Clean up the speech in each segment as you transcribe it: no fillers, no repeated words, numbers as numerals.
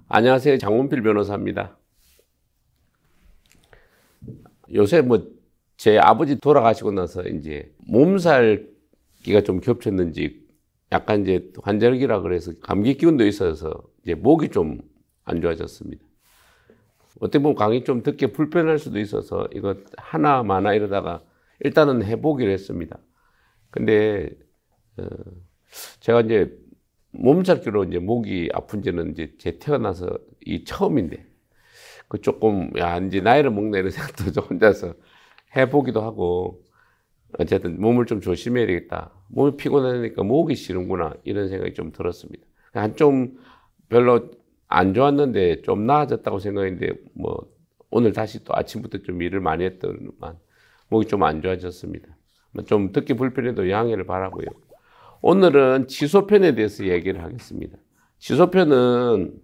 안녕하세요. 장문필 변호사입니다. 요새 제 아버지 돌아가시고 나서 이제 몸살기가 좀 겹쳤는지 약간 이제 환절기라 그래서 감기 기운도 있어서 이제 목이 좀 안 좋아졌습니다. 어떻게 보면 강의 좀 듣기 불편할 수도 있어서 이거 하나 마나 이러다가 일단은 해보기로 했습니다. 근데 제가 이제 몸살기로 이제 목이 아픈 지는 이제 제 태어나서 이 처음인데 그 조금 이제 나이를 먹네 이런 생각도 좀 혼자서 해보기도 하고 어쨌든 몸을 좀 조심해야 되겠다. 몸이 피곤하니까 목이 쉬는구나 이런 생각이 좀 들었습니다. 좀 별로 안 좋았는데 좀 나아졌다고 생각했는데 오늘 다시 또 아침부터 좀 일을 많이 했더니만 목이 좀 안 좋아졌습니다. 좀 듣기 불편해도 양해를 바라고요. 오늘은 치소편에 대해서 얘기를 하겠습니다. 치소편은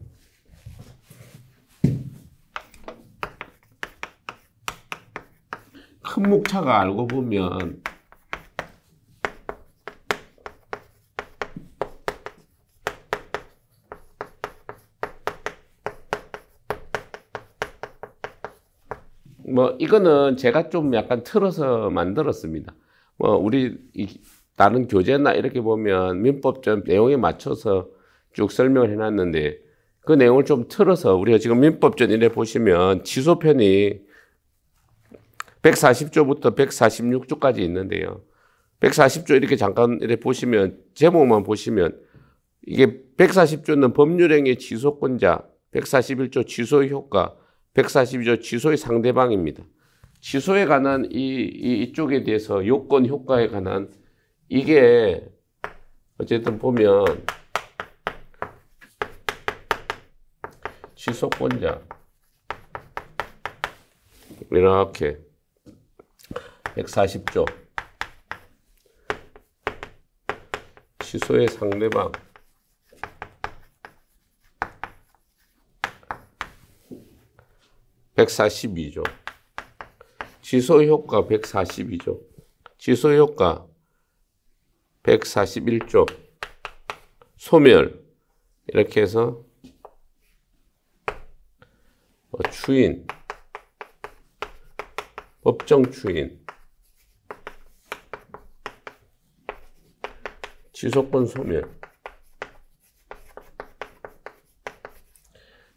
큰 목차가 알고 보면 이거는 제가 좀 약간 틀어서 만들었습니다. 우리 다른 교재나 이렇게 보면 민법전 내용에 맞춰서 쭉 설명을 해놨는데 그 내용을 좀 틀어서 우리가 지금 민법전 이래 보시면 치소편이 140조부터 146조까지 있는데요. 140조 이렇게 잠깐 이렇게 보시면 제목만 보시면 이게 140조는 법률행위 취소권자, 141조 취소의 효과, 142조 취소의 상대방입니다. 취소에 관한 이쪽에 대해서 요건 효과에 관한 이게 어쨌든 보면 취소권자 이렇게 140조 취소의 상대방 (142조) 취소효과 142조 취소효과 141조 소멸 이렇게 해서 추인 법정 추인 취소권 소멸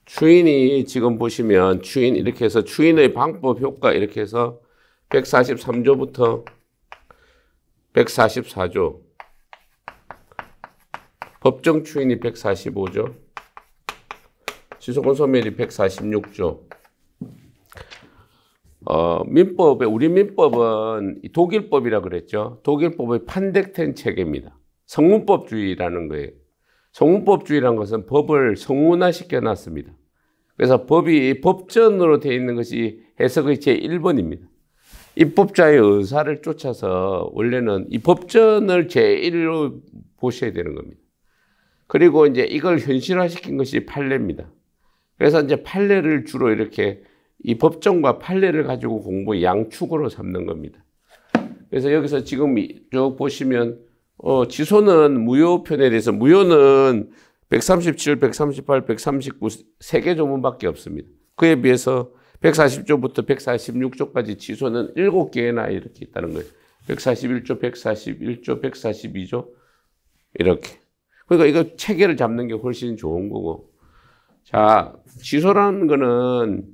추인이 지금 보시면 추인 이렇게 해서 추인의 방법 효과 이렇게 해서 143조부터 144조 법정 추인이 145조 취소권 소멸이 146조 우리 민법은 독일법이라 그랬죠. 독일법의 판택된 체계입니다. 성문법주의라는 거예요. 성문법주의라는 것은 법을 성문화시켜 놨습니다. 그래서 법이 법전으로 되어 있는 것이 해석의 제1번입니다. 입법자의 의사를 쫓아서 원래는 이 법전을 제1로 보셔야 되는 겁니다. 그리고 이제 이걸 현실화시킨 것이 판례입니다. 그래서 이제 판례를 주로 이렇게 이 법정과 판례를 가지고 공부 양축으로 삼는 겁니다. 그래서 여기서 지금 쭉 보시면 취소는 무효편에 대해서 무효는 137, 138, 139 3개 조문밖에 없습니다. 그에 비해서 140조부터 146조까지 취소는 7개나 이렇게 있다는 거예요. 141조, 141조, 142조 이렇게. 그러니까 이거 체계를 잡는 게 훨씬 좋은 거고. 자, 취소라는 거는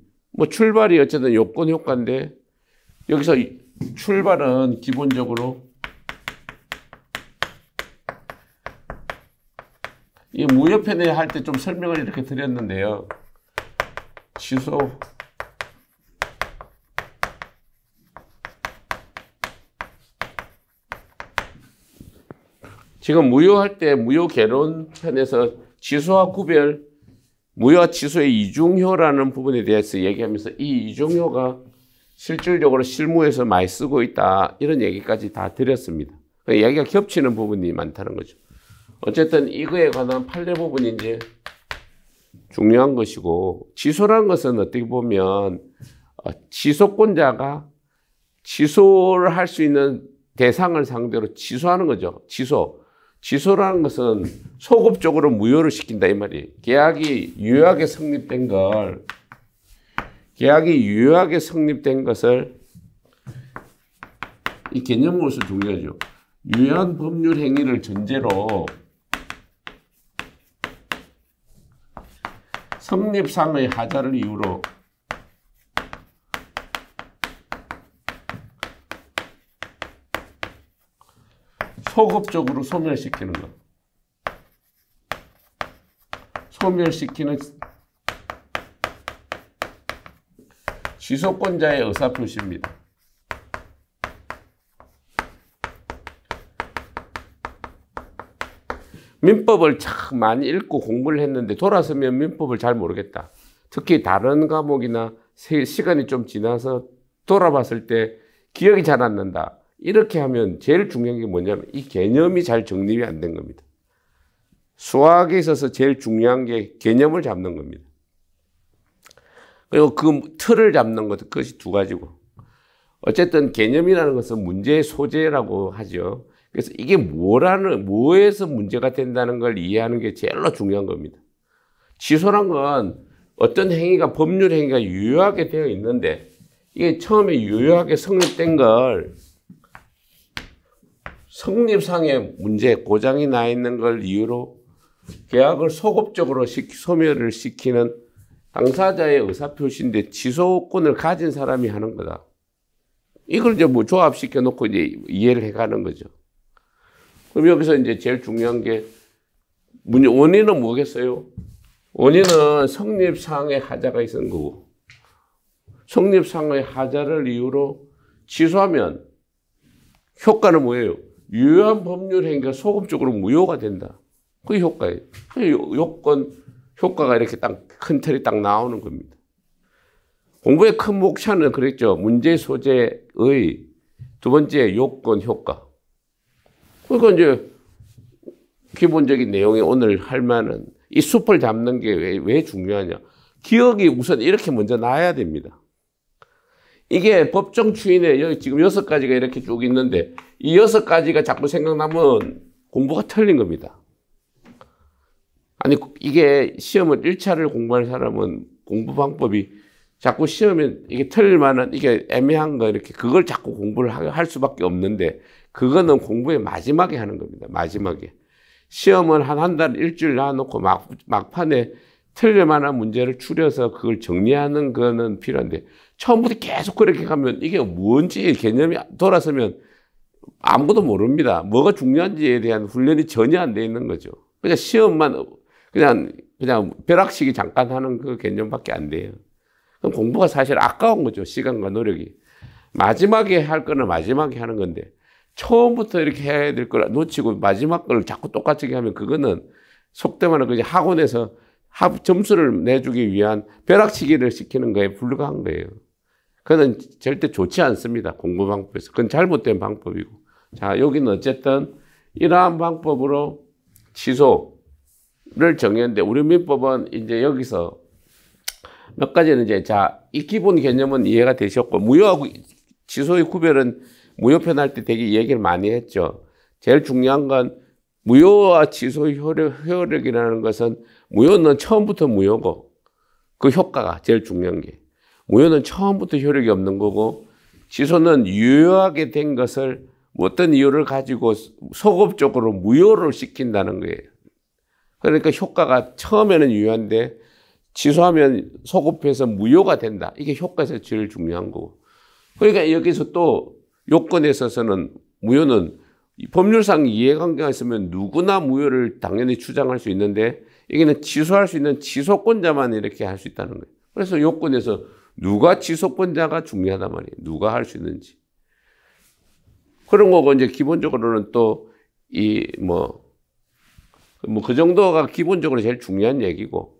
출발이 어쨌든 요건 효과인데 여기서 출발은 기본적으로 이 무효편에 할 때 좀 설명을 이렇게 드렸는데요. 취소 지금 무효할 때 무효 개론편에서 취소와 구별 무효와 취소의 이중효라는 부분에 대해서 얘기하면서 이 이중효가 실질적으로 실무에서 많이 쓰고 있다 이런 얘기까지 다 드렸습니다. 얘기가 겹치는 부분이 많다는 거죠. 어쨌든 이거에 관한 판례 부분이 이제 중요한 것이고 취소라는 것은 어떻게 보면 취소권자가 취소를 할 수 있는 대상을 상대로 취소하는 거죠. 취소. 취소라는 것은 소급적으로 무효를 시킨다 이 말이에요. 계약이 유효하게 성립된 것을 이 개념으로서 중요하죠. 유효한 법률 행위를 전제로 성립상의 하자를 이유로 소급적으로 소멸시키는 것. 소멸시키는 취소권자의 의사표시입니다. 민법을 참 많이 읽고 공부를 했는데 돌아서면 민법을 잘 모르겠다. 특히 다른 과목이나 시간이 좀 지나서 돌아봤을 때 기억이 잘 안 난다. 이렇게 하면 제일 중요한 게 뭐냐면 이 개념이 잘 정립이 안 된 겁니다. 수학에 있어서 제일 중요한 게 개념을 잡는 겁니다. 그리고 그 틀을 잡는 것, 그것이 두 가지고. 어쨌든 개념이라는 것은 문제의 소재라고 하죠. 그래서 이게 뭐에서 문제가 된다는 걸 이해하는 게 제일로 중요한 겁니다. 취소란 건 어떤 행위가, 법률 행위가 유효하게 되어 있는데 이게 처음에 유효하게 성립된 걸 성립상의 문제, 고장이 나 있는 걸 이유로 계약을 소급적으로 소멸을 시키는 당사자의 의사표시인데 취소권을 가진 사람이 하는 거다. 이걸 이제 뭐 조합시켜 놓고 이제 이해를 해 가는 거죠. 그럼 여기서 이제 제일 중요한 게 원인은 뭐겠어요? 원인은 성립상의 하자가 있는 거고, 성립상의 하자를 이유로 취소하면 효과는 뭐예요? 유효한 법률 행위가 소급적으로 무효가 된다. 그게 효과예요. 요건 효과가 이렇게 딱 큰 틀이 딱 나오는 겁니다. 공부의 큰 목차는 그랬죠. 문제 소재의 두 번째 요건 효과. 그러니까 이제 기본적인 내용이 오늘 할 만한 이 숲을 잡는 게 왜 중요하냐. 기억이 우선 이렇게 먼저 나야 됩니다. 이게 법정 추인에 여기 지금 6가지가 이렇게 쭉 있는데 이 6가지가 자꾸 생각나면 공부가 틀린 겁니다. 아니 이게 시험을 1차를 공부할 사람은 공부 방법이 자꾸 시험에 이게 틀릴 만한 이게 애매한 거 이렇게 그걸 자꾸 공부를 할 수밖에 없는데 그거는 공부의 마지막에 하는 겁니다. 마지막에. 시험은 한 달, 일주일 놔놓고 막판에 틀릴 만한 문제를 추려서 그걸 정리하는 거는 필요한데 처음부터 계속 그렇게 가면 이게 뭔지 개념이 돌아서면 아무것도 모릅니다. 뭐가 중요한지에 대한 훈련이 전혀 안 돼 있는 거죠. 그냥 시험만 그냥 벼락치기 잠깐 하는 그 개념밖에 안 돼요. 그럼 공부가 사실 아까운 거죠. 시간과 노력이. 마지막에 할 거는 마지막에 하는 건데 처음부터 이렇게 해야 될 걸 놓치고 마지막 걸 자꾸 똑같이 하면 그거는 속된 말로 그냥 학원에서 점수를 내주기 위한 벼락치기를 시키는 거에 불과한 거예요. 그건 절대 좋지 않습니다. 공부 방법에서. 그건 잘못된 방법이고. 자, 여기는 어쨌든 이러한 방법으로 취소를 정했는데 우리 민법은 이제 여기서 몇 가지는 이제 이 기본 개념은 이해가 되셨고 무효하고 취소의 구별은 무효편 할 때 되게 얘기를 많이 했죠. 제일 중요한 건 무효와 취소의 효력이라는 것은 무효는 처음부터 무효고 그 효과가 제일 중요한 게 무효는 처음부터 효력이 없는 거고 취소는 유효하게 된 것을 어떤 이유를 가지고 소급적으로 무효를 시킨다는 거예요. 그러니까 효과가 처음에는 유효한데 취소하면 소급해서 무효가 된다. 이게 효과에서 제일 중요한 거고. 그러니까 여기서 또 요건에 있어서는 무효는 법률상 이해관계가 있으면 누구나 무효를 당연히 주장할 수 있는데 여기는 취소할 수 있는 취소권자만 이렇게 할 수 있다는 거예요. 그래서 요건에서 누가 취소권자가 중요하단 말이에요. 누가 할 수 있는지. 그런 거고 이제 기본적으로는 또 그 정도가 기본적으로 제일 중요한 얘기고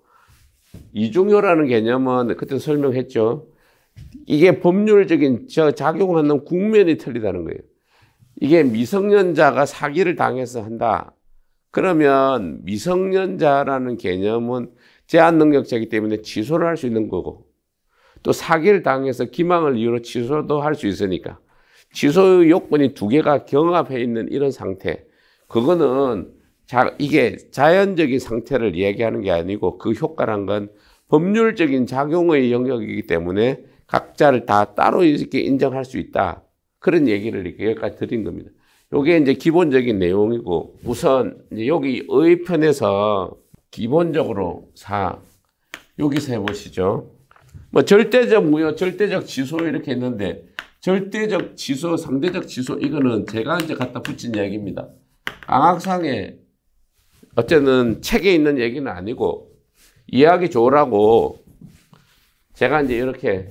이중효라는 개념은 그때 설명했죠. 이게 법률적인 작용하는 국면이 틀리다는 거예요. 이게 미성년자가 사기를 당해서 한다. 그러면 미성년자라는 개념은 제한 능력자이기 때문에 취소를 할 수 있는 거고 또 사기를 당해서 기망을 이유로 취소도 할 수 있으니까 취소의 요건이 두 개가 경합해 있는 이런 상태. 그거는 이게 자연적인 상태를 얘기하는 게 아니고 그 효과란 건 법률적인 작용의 영역이기 때문에 각자를 다 따로 이렇게 인정할 수 있다. 그런 얘기를 이렇게 여기까지 드린 겁니다. 요게 이제 기본적인 내용이고, 우선 이제 여기 의편에서 기본적으로 여기서 해보시죠. 뭐 절대적 무효, 절대적 지소 이렇게 했는데, 절대적 지소, 상대적 지소, 이거는 제가 이제 갖다 붙인 이야기입니다. 강학상에 어쨌든 책에 있는 얘기는 아니고 이해하기 좋으라고 제가 이제 이렇게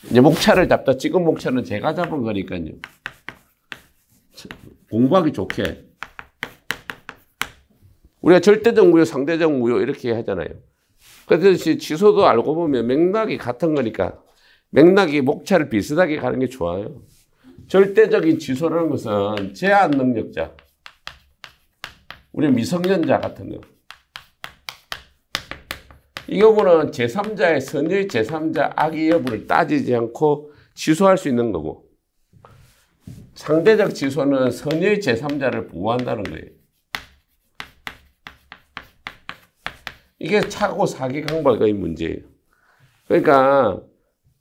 이제 목차를 잡다. 지금 목차는 제가 잡은 거니까요. 공부하기 좋게. 우리가 절대적 무효, 상대적 무효 이렇게 하잖아요. 그래서 지소도 알고 보면 맥락이 같은 거니까 맥락이 목차를 비슷하게 가는 게 좋아요. 절대적인 지소라는 것은 제한 능력자, 우리 미성년자 같은 거. 이 경우는 제3자의 선의 제3자 악의 여부를 따지지 않고 지소할 수 있는 거고, 상대적 지소는 선의 제3자를 보호한다는 거예요. 이게 착오 사기 강박의 문제예요. 그러니까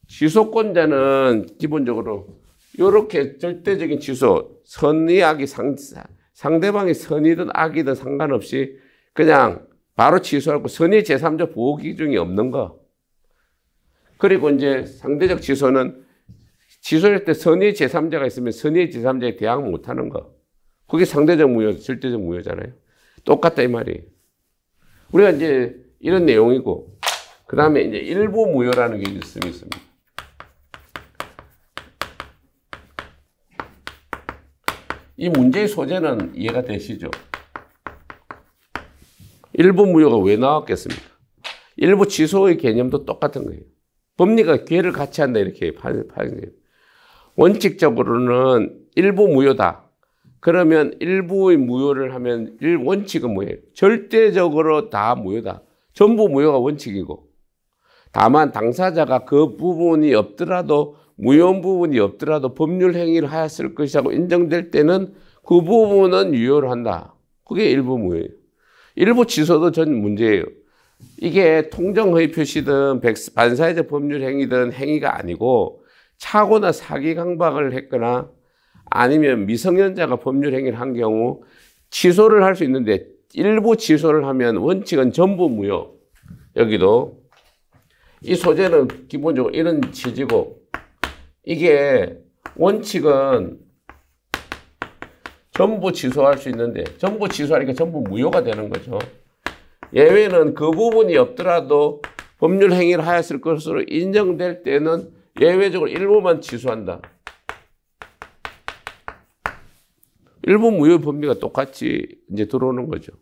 지소권자는 기본적으로 이렇게 절대적인 지소, 선의 악이 상대방이 선이든 악이든 상관없이 그냥 바로 취소하고 선의 제3자 보호 기준이 없는 거. 그리고 이제 상대적 지소는 지소할 때 선의 제3자가 있으면 선의 제3자에 대항 못하는 거. 그게 상대적 무효, 절대적 무효잖아요. 똑같다 이 말이에요. 우리가 이제 이런 내용이고, 그 다음에 이제 일부 무효라는 게 있습니다. 이 문제의 소재는 이해가 되시죠? 일부 무효가 왜 나왔겠습니까? 일부 취소의 개념도 똑같은 거예요. 법리가 괴를 같이 한다 이렇게 파는 거예요. 원칙적으로는 일부 무효다. 그러면 일부의 무효를 하면 원칙은 뭐예요? 절대적으로 다 무효다. 전부 무효가 원칙이고, 다만 당사자가 그 부분이 없더라도 무효한 부분이 없더라도 법률 행위를 하였을 것이라고 인정될 때는 그 부분은 유효를 한다. 그게 일부 무효예요. 일부 취소도 전 문제예요. 이게 통정허위 표시든 반사회적 법률 행위든 행위가 아니고 착오나 사기 강박을 했거나 아니면 미성년자가 법률 행위를 한 경우 취소를 할 수 있는데, 일부 취소를 하면 원칙은 전부 무효. 여기도 이 소재는 기본적으로 이런 취지고, 이게 원칙은 전부 취소할 수 있는데 전부 취소하니까 전부 무효가 되는 거죠. 예외는 그 부분이 없더라도 법률 행위를 하였을 것으로 인정될 때는 예외적으로 일부만 취소한다. 일부 무효 법리가 똑같이 이제 들어오는 거죠.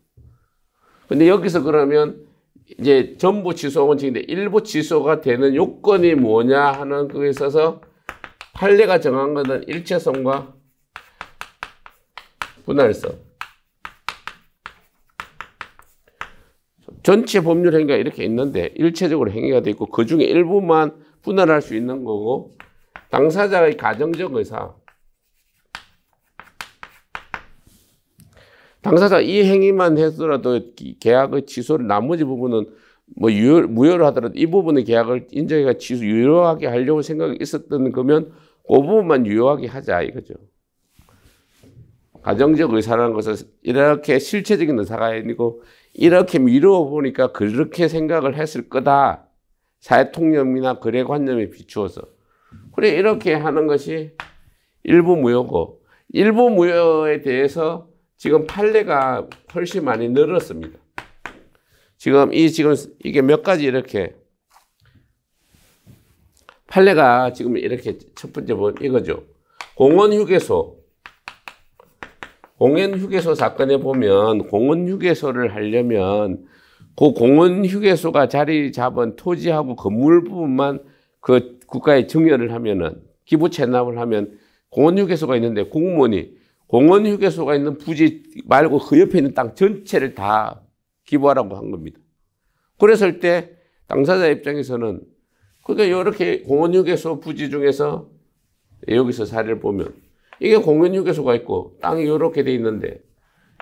근데 여기서 그러면 이제 전부 취소 원칙인데 일부 취소가 되는 요건이 뭐냐 하는 거에 있어서 판례가 정한 것은 일체성과 분할성. 전체 법률 행위가 이렇게 있는데 일체적으로 행위가 돼 있고 그 중에 일부만 분할할 수 있는 거고, 당사자의 가정적 의사, 당사자가 이 행위만 했더라도 계약의 취소를, 나머지 부분은 뭐 무효를 하더라도 이 부분의 계약을 인정해가 취소 유효하게 하려고 생각이 있었던 거면 그 부분만 유효하게 하자 이거죠. 가정적 의사라는 것은 이렇게 실체적인 의사가 아니고 이렇게 미루어 보니까 그렇게 생각을 했을 거다. 사회통념이나 거래관념에 비추어서. 그래 이렇게 하는 것이 일부 무효고, 일부 무효에 대해서 지금 판례가 훨씬 많이 늘었습니다. 지금 이게 몇 가지 이렇게 판례가 지금 이렇게 첫 번째 이거죠. 공원휴게소 사건에 보면 공원휴게소를 하려면 그 공원휴게소가 자리 잡은 토지하고 건물 부분만 그 국가에 증여를 하면은, 기부 체납을 하면 공원휴게소가 있는데 공무원이 공원휴게소가 있는 부지 말고 그 옆에 있는 땅 전체를 다 기부하라고 한 겁니다. 그랬을 때 당사자 입장에서는 그러니까 이렇게 공원휴게소 부지 중에서 여기서 사례를 보면 이게 공원휴게소가 있고 땅이 이렇게 돼 있는데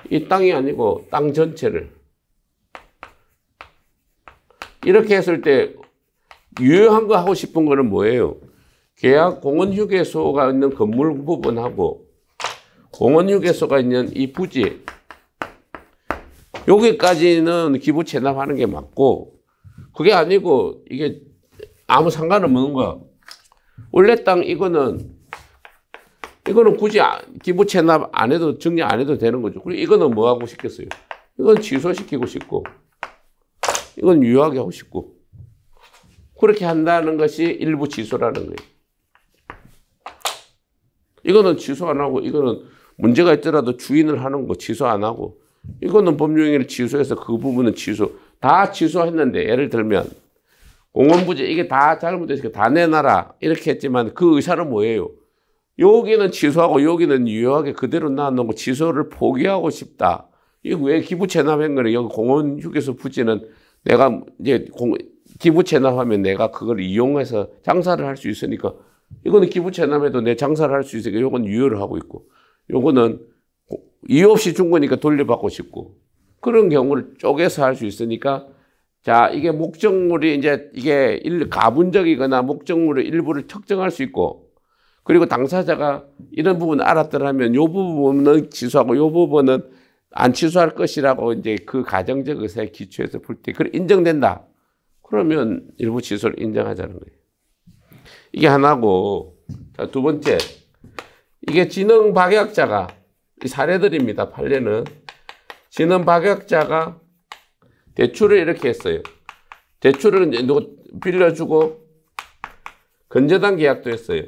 이 땅이 아니고 땅 전체를. 이렇게 했을 때 유효한 거 하고 싶은 거는 뭐예요? 계약 공원휴게소가 있는 건물 부분하고 공원휴게소가 있는 이 부지, 여기까지는 기부 체납하는 게 맞고, 그게 아니고 이게 아무 상관없는 거야. 원래 땅 이거는 굳이 기부 체납 안 해도, 정리 안 해도 되는 거죠. 그리고 이거는 뭐 하고 싶겠어요? 이건 취소시키고 싶고, 이건 유효하게 하고 싶고, 그렇게 한다는 것이 일부 취소라는 거예요. 이거는 취소 안 하고, 이거는 문제가 있더라도 주인을 하는 거 취소 안 하고, 이거는 법률행위를 취소해서 그 부분은 취소, 다 취소했는데, 예를 들면 공원부지 이게 다 잘못됐으니까 다 내놔라 이렇게 했지만 그 의사는 뭐예요? 여기는 취소하고 여기는 유효하게 그대로 놔놓고 취소를 포기하고 싶다. 이거 왜 기부 체납한 거는, 여기 공원휴게소 부지는 내가 이제 기부 체납하면 내가 그걸 이용해서 장사를 할 수 있으니까, 이거는 기부 체납해도 내 장사를 할 수 있으니까 이건 유효를 하고 있고, 요거는 이유 없이 준 거니까 돌려받고 싶고, 그런 경우를 쪼개서 할 수 있으니까, 자, 이게 목적물이 이제 이게 가분적이거나 목적물의 일부를 특정할 수 있고, 그리고 당사자가 이런 부분 알았더라면 요 부분은 취소하고 요 부분은 안 취소할 것이라고 이제 그 가정적 의사에 기초해서 볼 때 그래 인정된다. 그러면 일부 취소를 인정하자는 거예요. 이게 하나고, 자, 두 번째, 이게 지능박약자가, 이 사례들입니다. 판례는 지능박약자가 대출을 이렇게 했어요. 대출을 이제 누구 빌려주고 건저당 계약도 했어요.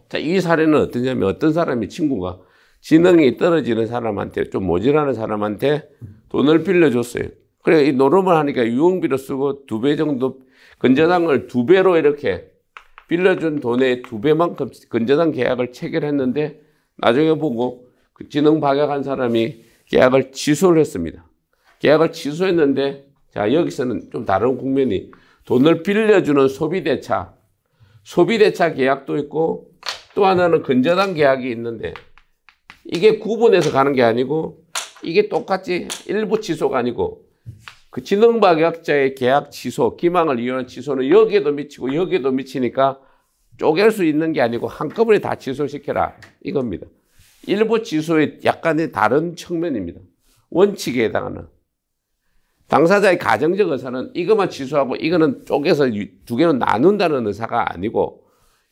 자, 이 사례는 어떠냐면, 어떤 사람이, 친구가 지능이 떨어지는 사람한테, 좀 모자라는 사람한테 돈을 빌려줬어요. 그래, 이 노름을 하니까 유흥비로 쓰고 2배 정도, 건저당을 2배로 이렇게 빌려준 돈의 2배만큼 건저당 계약을 체결했는데, 나중에 보고 그 지능 박약한 사람이 계약을 취소를 했습니다. 계약을 취소했는데, 자, 여기서는 좀 다른 국면이, 돈을 빌려주는 소비대차 계약도 있고, 또 하나는 건저당 계약이 있는데, 이게 구분해서 가는 게 아니고, 이게 똑같이 일부 취소가 아니고, 그 지능박약자의 계약 취소, 기망을 이유한 취소는 여기에도 미치고 여기에도 미치니까 쪼갤 수 있는 게 아니고 한꺼번에 다 취소시켜라, 이겁니다. 일부 취소의 약간의 다른 측면입니다. 원칙에 해당하는. 당사자의 가정적 의사는 이것만 취소하고 이거는 쪼개서 2개로 나눈다는 의사가 아니고,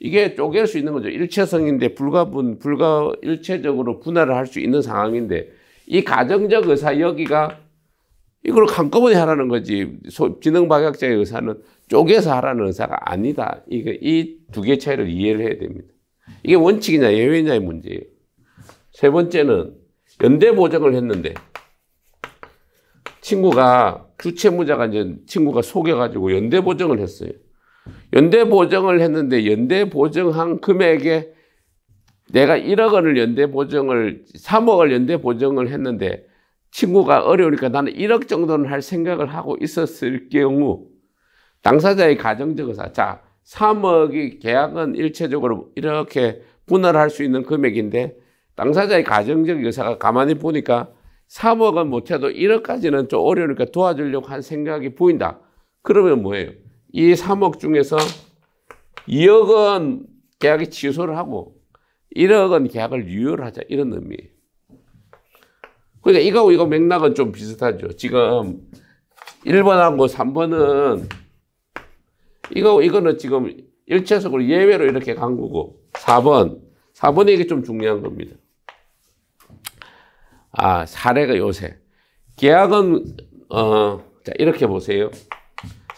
이게 쪼갤 수 있는 거죠. 일체성인데 일체적으로 분할을 할 수 있는 상황인데, 이 가정적 의사 여기가 이걸 한꺼번에 하라는 거지, 지능박약자의 의사는 쪼개서 하라는 의사가 아니다. 이 2개 차이를 이해를 해야 됩니다. 이게 원칙이냐 예외냐의 문제예요. 세 번째는 연대보증을 했는데, 친구가 주채무자가 이제 친구가 속여가지고 연대보증을 했어요. 연대보증을 했는데, 연대보증한 금액에 내가 1억 원을 3억을 연대보증을 했는데, 친구가 어려우니까 나는 1억 정도는 할 생각을 하고 있었을 경우, 당사자의 가정적 의사, 자, 3억이 계약은 일체적으로 이렇게 분할할 수 있는 금액인데, 당사자의 가정적 의사가 가만히 보니까 3억은 못해도 1억까지는 좀 어려우니까 도와주려고 한 생각이 보인다. 그러면 뭐예요? 이 3억 중에서 2억은 계약이 취소를 하고 1억은 계약을 유효를 하자, 이런 의미예요. 그러니까 이거 맥락은 좀 비슷하죠. 지금 1번하고 3번은 이거는 지금 일체적으로 예외로 이렇게 간 거고, 4번이 이게 좀 중요한 겁니다. 아, 사례가 요새 계약은 자, 이렇게 보세요.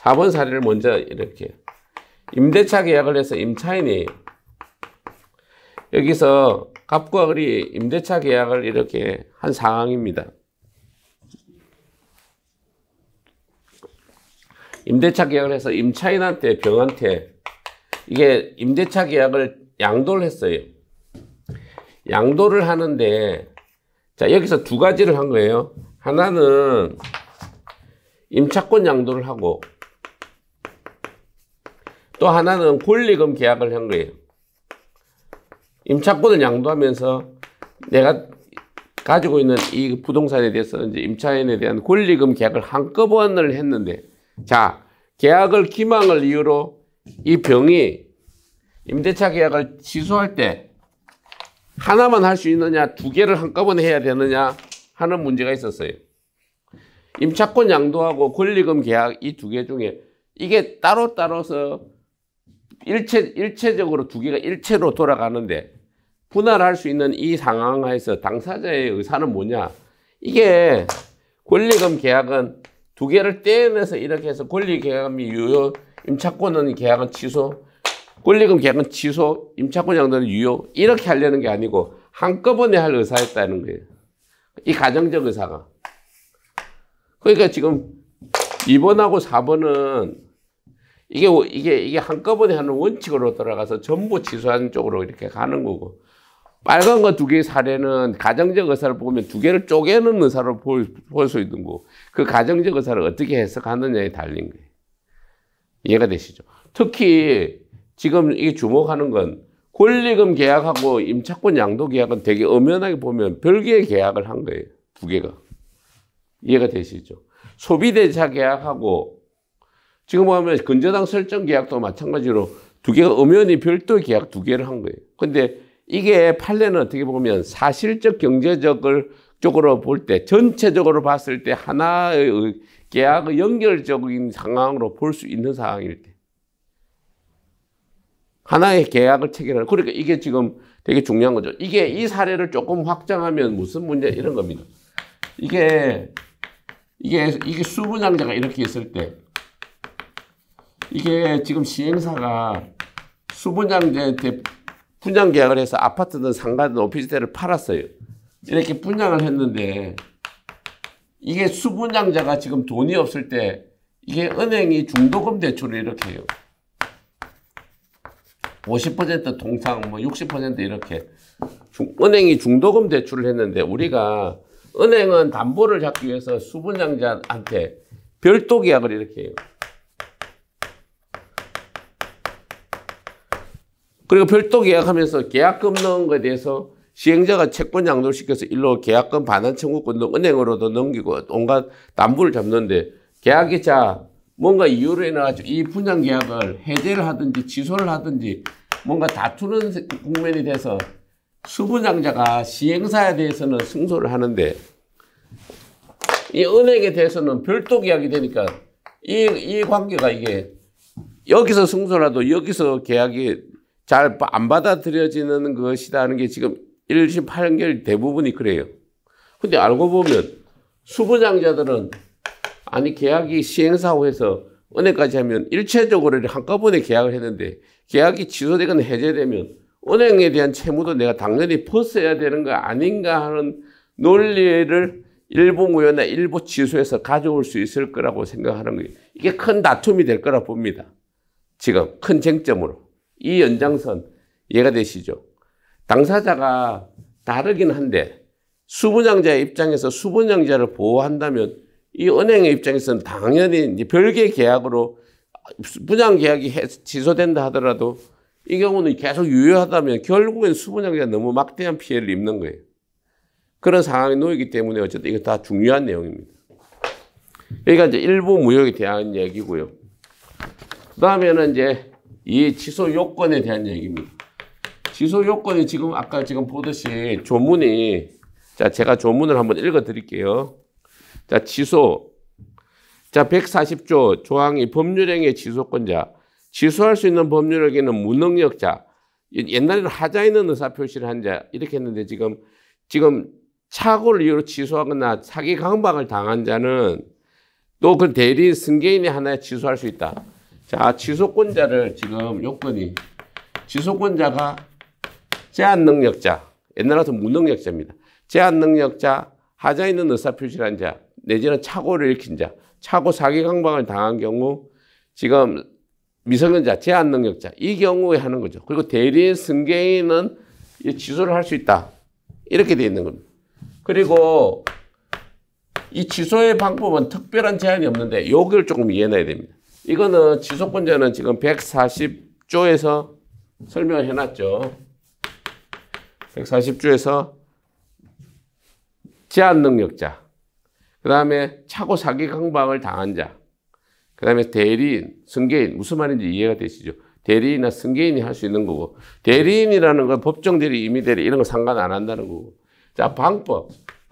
4번 사례를 먼저 이렇게, 임대차 계약을 해서 임차인이 여기서 갑과 을이 임대차 계약을 이렇게 한 상황입니다. 임대차 계약을 해서 임차인한테, 병한테 이게 임대차 계약을 양도를 했어요. 양도를 하는데, 자, 여기서 2가지를 한 거예요. 하나는 임차권 양도를 하고, 또 하나는 권리금 계약을 한 거예요. 임차권을 양도하면서 내가 가지고 있는 이 부동산에 대해서 이제 임차인에 대한 권리금 계약을 한꺼번에 했는데, 자, 계약을 기망을 이유로 이 병이 임대차 계약을 취소할 때 하나만 할 수 있느냐, 두 개를 한꺼번에 해야 되느냐 하는 문제가 있었어요. 임차권 양도하고 권리금 계약 이 두 개 중에 이게 따로서 일체적으로 두 개가 일체로 돌아가는데, 분할할 수 있는 이 상황에서 당사자의 의사는 뭐냐? 이게 권리금 계약은 두 개를 떼어내서 이렇게 해서 권리 계약이 유효, 임차권은 계약은 취소, 권리금 계약은 취소, 임차권 양도는 유효, 이렇게 하려는 게 아니고 한꺼번에 할 의사였다는 거예요. 이 가정적 의사가. 그러니까 지금 2번하고 4번은 이게 한꺼번에 하는 원칙으로 돌아가서 전부 취소하는 쪽으로 이렇게 가는 거고, 빨간 거 두 개의 사례는 가정적 의사를 보면 두 개를 쪼개는 의사로 볼 수 있는 거고, 그 가정적 의사를 어떻게 해석하느냐에 달린 거예요. 이해가 되시죠? 특히 지금 이게 주목하는 건 권리금 계약하고 임차권 양도 계약은 되게 엄연하게 보면 별개의 계약을 한 거예요. 두 개가. 이해가 되시죠? 소비대차 계약하고 지금 보면 근저당 설정 계약도 마찬가지로 두 개가 엄연히 별도의 계약 두 개를 한 거예요. 근데 이게 판례는 어떻게 보면 사실적 경제적으로 볼 때, 전체적으로 봤을 때 하나의 계약의 연결적인 상황으로 볼 수 있는 상황일 때, 하나의 계약을 체결하는. 그러니까 이게 지금 되게 중요한 거죠. 이게 이 사례를 조금 확장하면 무슨 문제, 이런 겁니다. 이게 수분양자가 이렇게 있을 때, 이게 지금 시행사가 수분양자한테 분양 계약을 해서 아파트든 상가든 오피스텔을 팔았어요. 이렇게 분양을 했는데, 이게 수분양자가 지금 돈이 없을 때 이게 은행이 중도금 대출을 이렇게 해요. 50% 통상, 60% 이렇게 은행이 중도금 대출을 했는데, 우리가 은행은 담보를 잡기 위해서 수분양자한테 별도 계약을 이렇게 해요. 그리고 별도 계약하면서 계약금 넣은 것에 대해서 시행자가 채권 양도를 시켜서 일로 계약금 반환 청구권도 은행으로도 넘기고 온갖 담보를 잡는데, 계약이 뭔가 이유로 인해가지고 이 분양 계약을 해제를 하든지 취소를 하든지 뭔가 다투는 국면이 돼서 수분양자가 시행사에 대해서는 승소를 하는데, 이 은행에 대해서는 별도 계약이 되니까 이 관계가 이게 여기서 승소라도 여기서 계약이 잘 안 받아들여지는 것이라는 게 지금 1심 판결 대부분이 그래요. 근데 알고 보면 수분양자들은 아니 계약이 시행사하고 해서 은행까지 하면 일체적으로 한꺼번에 계약을 했는데, 계약이 취소되거나 해제되면 은행에 대한 채무도 내가 당연히 벗어야 되는 거 아닌가 하는 논리를 일부 무효나 일부 취소해서 가져올 수 있을 거라고 생각하는 거예요. 이게 큰 다툼이 될 거라 봅니다. 지금 큰 쟁점으로. 이 연장선 이해가 되시죠? 당사자가 다르긴 한데 수분양자의 입장에서 수분양자를 보호한다면 이 은행의 입장에서는 당연히 이제 별개의 계약으로 분양 계약이 취소된다 하더라도 이 경우는 계속 유효하다면 결국엔 수분양자가 너무 막대한 피해를 입는 거예요. 그런 상황에 놓이기 때문에 어쨌든 이거 다 중요한 내용입니다. 여기가 이제 일부 무효에 대한 얘기고요. 그 다음에는 이제 이 취소 요건에 대한 얘기입니다. 취소 요건이 지금 아까 보듯이 조문이, 자, 제가 조문을 한번 읽어 드릴게요. 자, 취소. 자, 140조 조항이 법률행위의 취소권자, 취소할 수 있는 법률행위는 무능력자, 옛날에는 하자 있는 의사표시를 한 자, 이렇게 했는데 지금 착오를 이유로 취소하거나 사기 강박을 당한 자는 또 그 대리 승계인이 하나에 취소할 수 있다. 자, 취소권자를 지금 요건이 취소권자가 제한능력자, 옛날 같은 무능력자입니다. 제한능력자, 하자 있는 의사표시를 한 자, 내지는 착오를 일으킨 자, 착오 사기 강박을 당한 경우 지금 미성년자, 제한능력자, 이 경우에 하는 거죠. 그리고 대리인 승계인은 취소를 할 수 있다. 이렇게 되어 있는 겁니다. 그리고 이 취소의 방법은 특별한 제한이 없는데 여기를 조금 이해해야 됩니다. 이거는 취소권자는 지금 140조에서 설명을 해놨죠. 140주에서 제한 능력자, 그 다음에 차고 사기 강박을 당한 자, 그 다음에 대리인, 승계인, 무슨 말인지 이해가 되시죠? 대리인이나 승계인이 할 수 있는 거고, 대리인이라는 건 법정 대리, 임의 대리 이런 거 상관 안 한다는 거고. 자, 방법.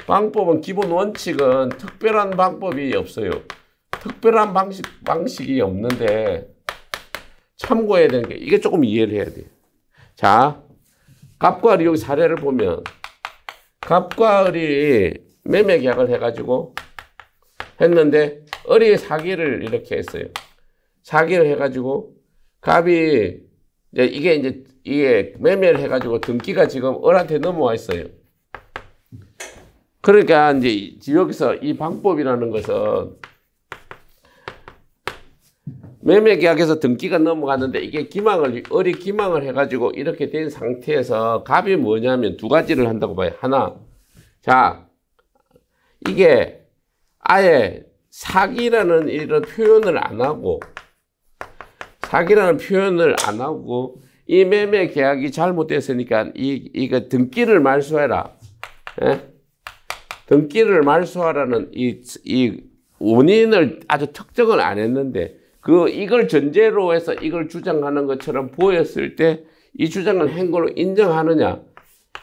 방법은 기본 원칙은 특별한 방법이 없어요. 특별한 방식이 없는데 참고해야 되는 게 이게 조금 이해를 해야 돼요. 자, 갑과 을이 여기 사례를 보면 갑과 을이 매매 계약을 해가지고 했는데 을이 사기를 이렇게 했어요. 사기를 해가지고 갑이 이게 매매를 해가지고 등기가 지금 을한테 넘어와 있어요. 그러니까 이제 여기서 이 방법이라는 것은 매매 계약에서 등기가 넘어갔는데 이게 을이 기망을 해가지고 이렇게 된 상태에서 갑이 뭐냐면 두 가지를 한다고 봐요. 하나, 자, 이게 아예 사기라는 이런 표현을 안 하고, 이 매매 계약이 잘못됐으니까 이거 등기를 말소해라. 예? 등기를 말소하라는 이 원인을 아주 특정을 안 했는데 이걸 전제로 해서 이걸 주장하는 것처럼 보였을 때 이 주장을 한 걸로 인정하느냐?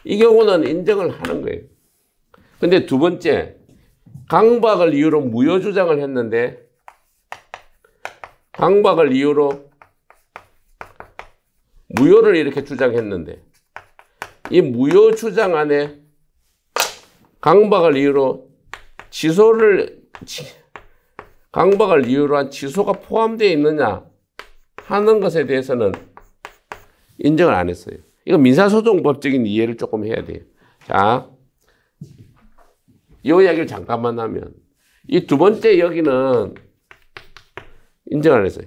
이 경우는 인정을 하는 거예요. 근데 두 번째, 강박을 이유로 무효 주장을 했는데 강박을 이유로 무효를 이렇게 주장했는데 이 무효 주장 안에 강박을 이유로 한 취소가 포함되어 있느냐 하는 것에 대해서는 인정을 안 했어요. 이거 민사소송법적인 이해를 조금 해야 돼요. 자, 이 이야기를 잠깐만 하면 이 두 번째 여기는 인정 안 했어요.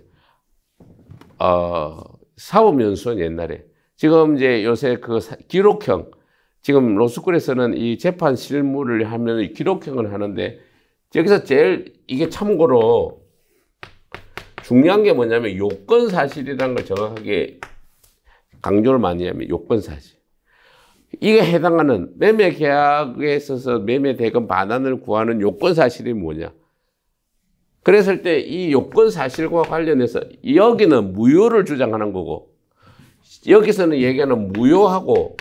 사법연수원 옛날에 지금 이제 요새 그 기록형 지금 로스쿨에서는 이 재판 실무를 하면 기록형을 하는데 여기서 제일 이게 참고로 중요한 게 뭐냐면 요건사실이라는 걸 정확하게 강조를 많이 하면 요건사실. 이게 해당하는 매매 계약에 있어서 매매 대금 반환을 구하는 요건사실이 뭐냐. 그랬을 때 이 요건사실과 관련해서 여기는 무효를 주장하는 거고 여기서는 얘기하는 무효하고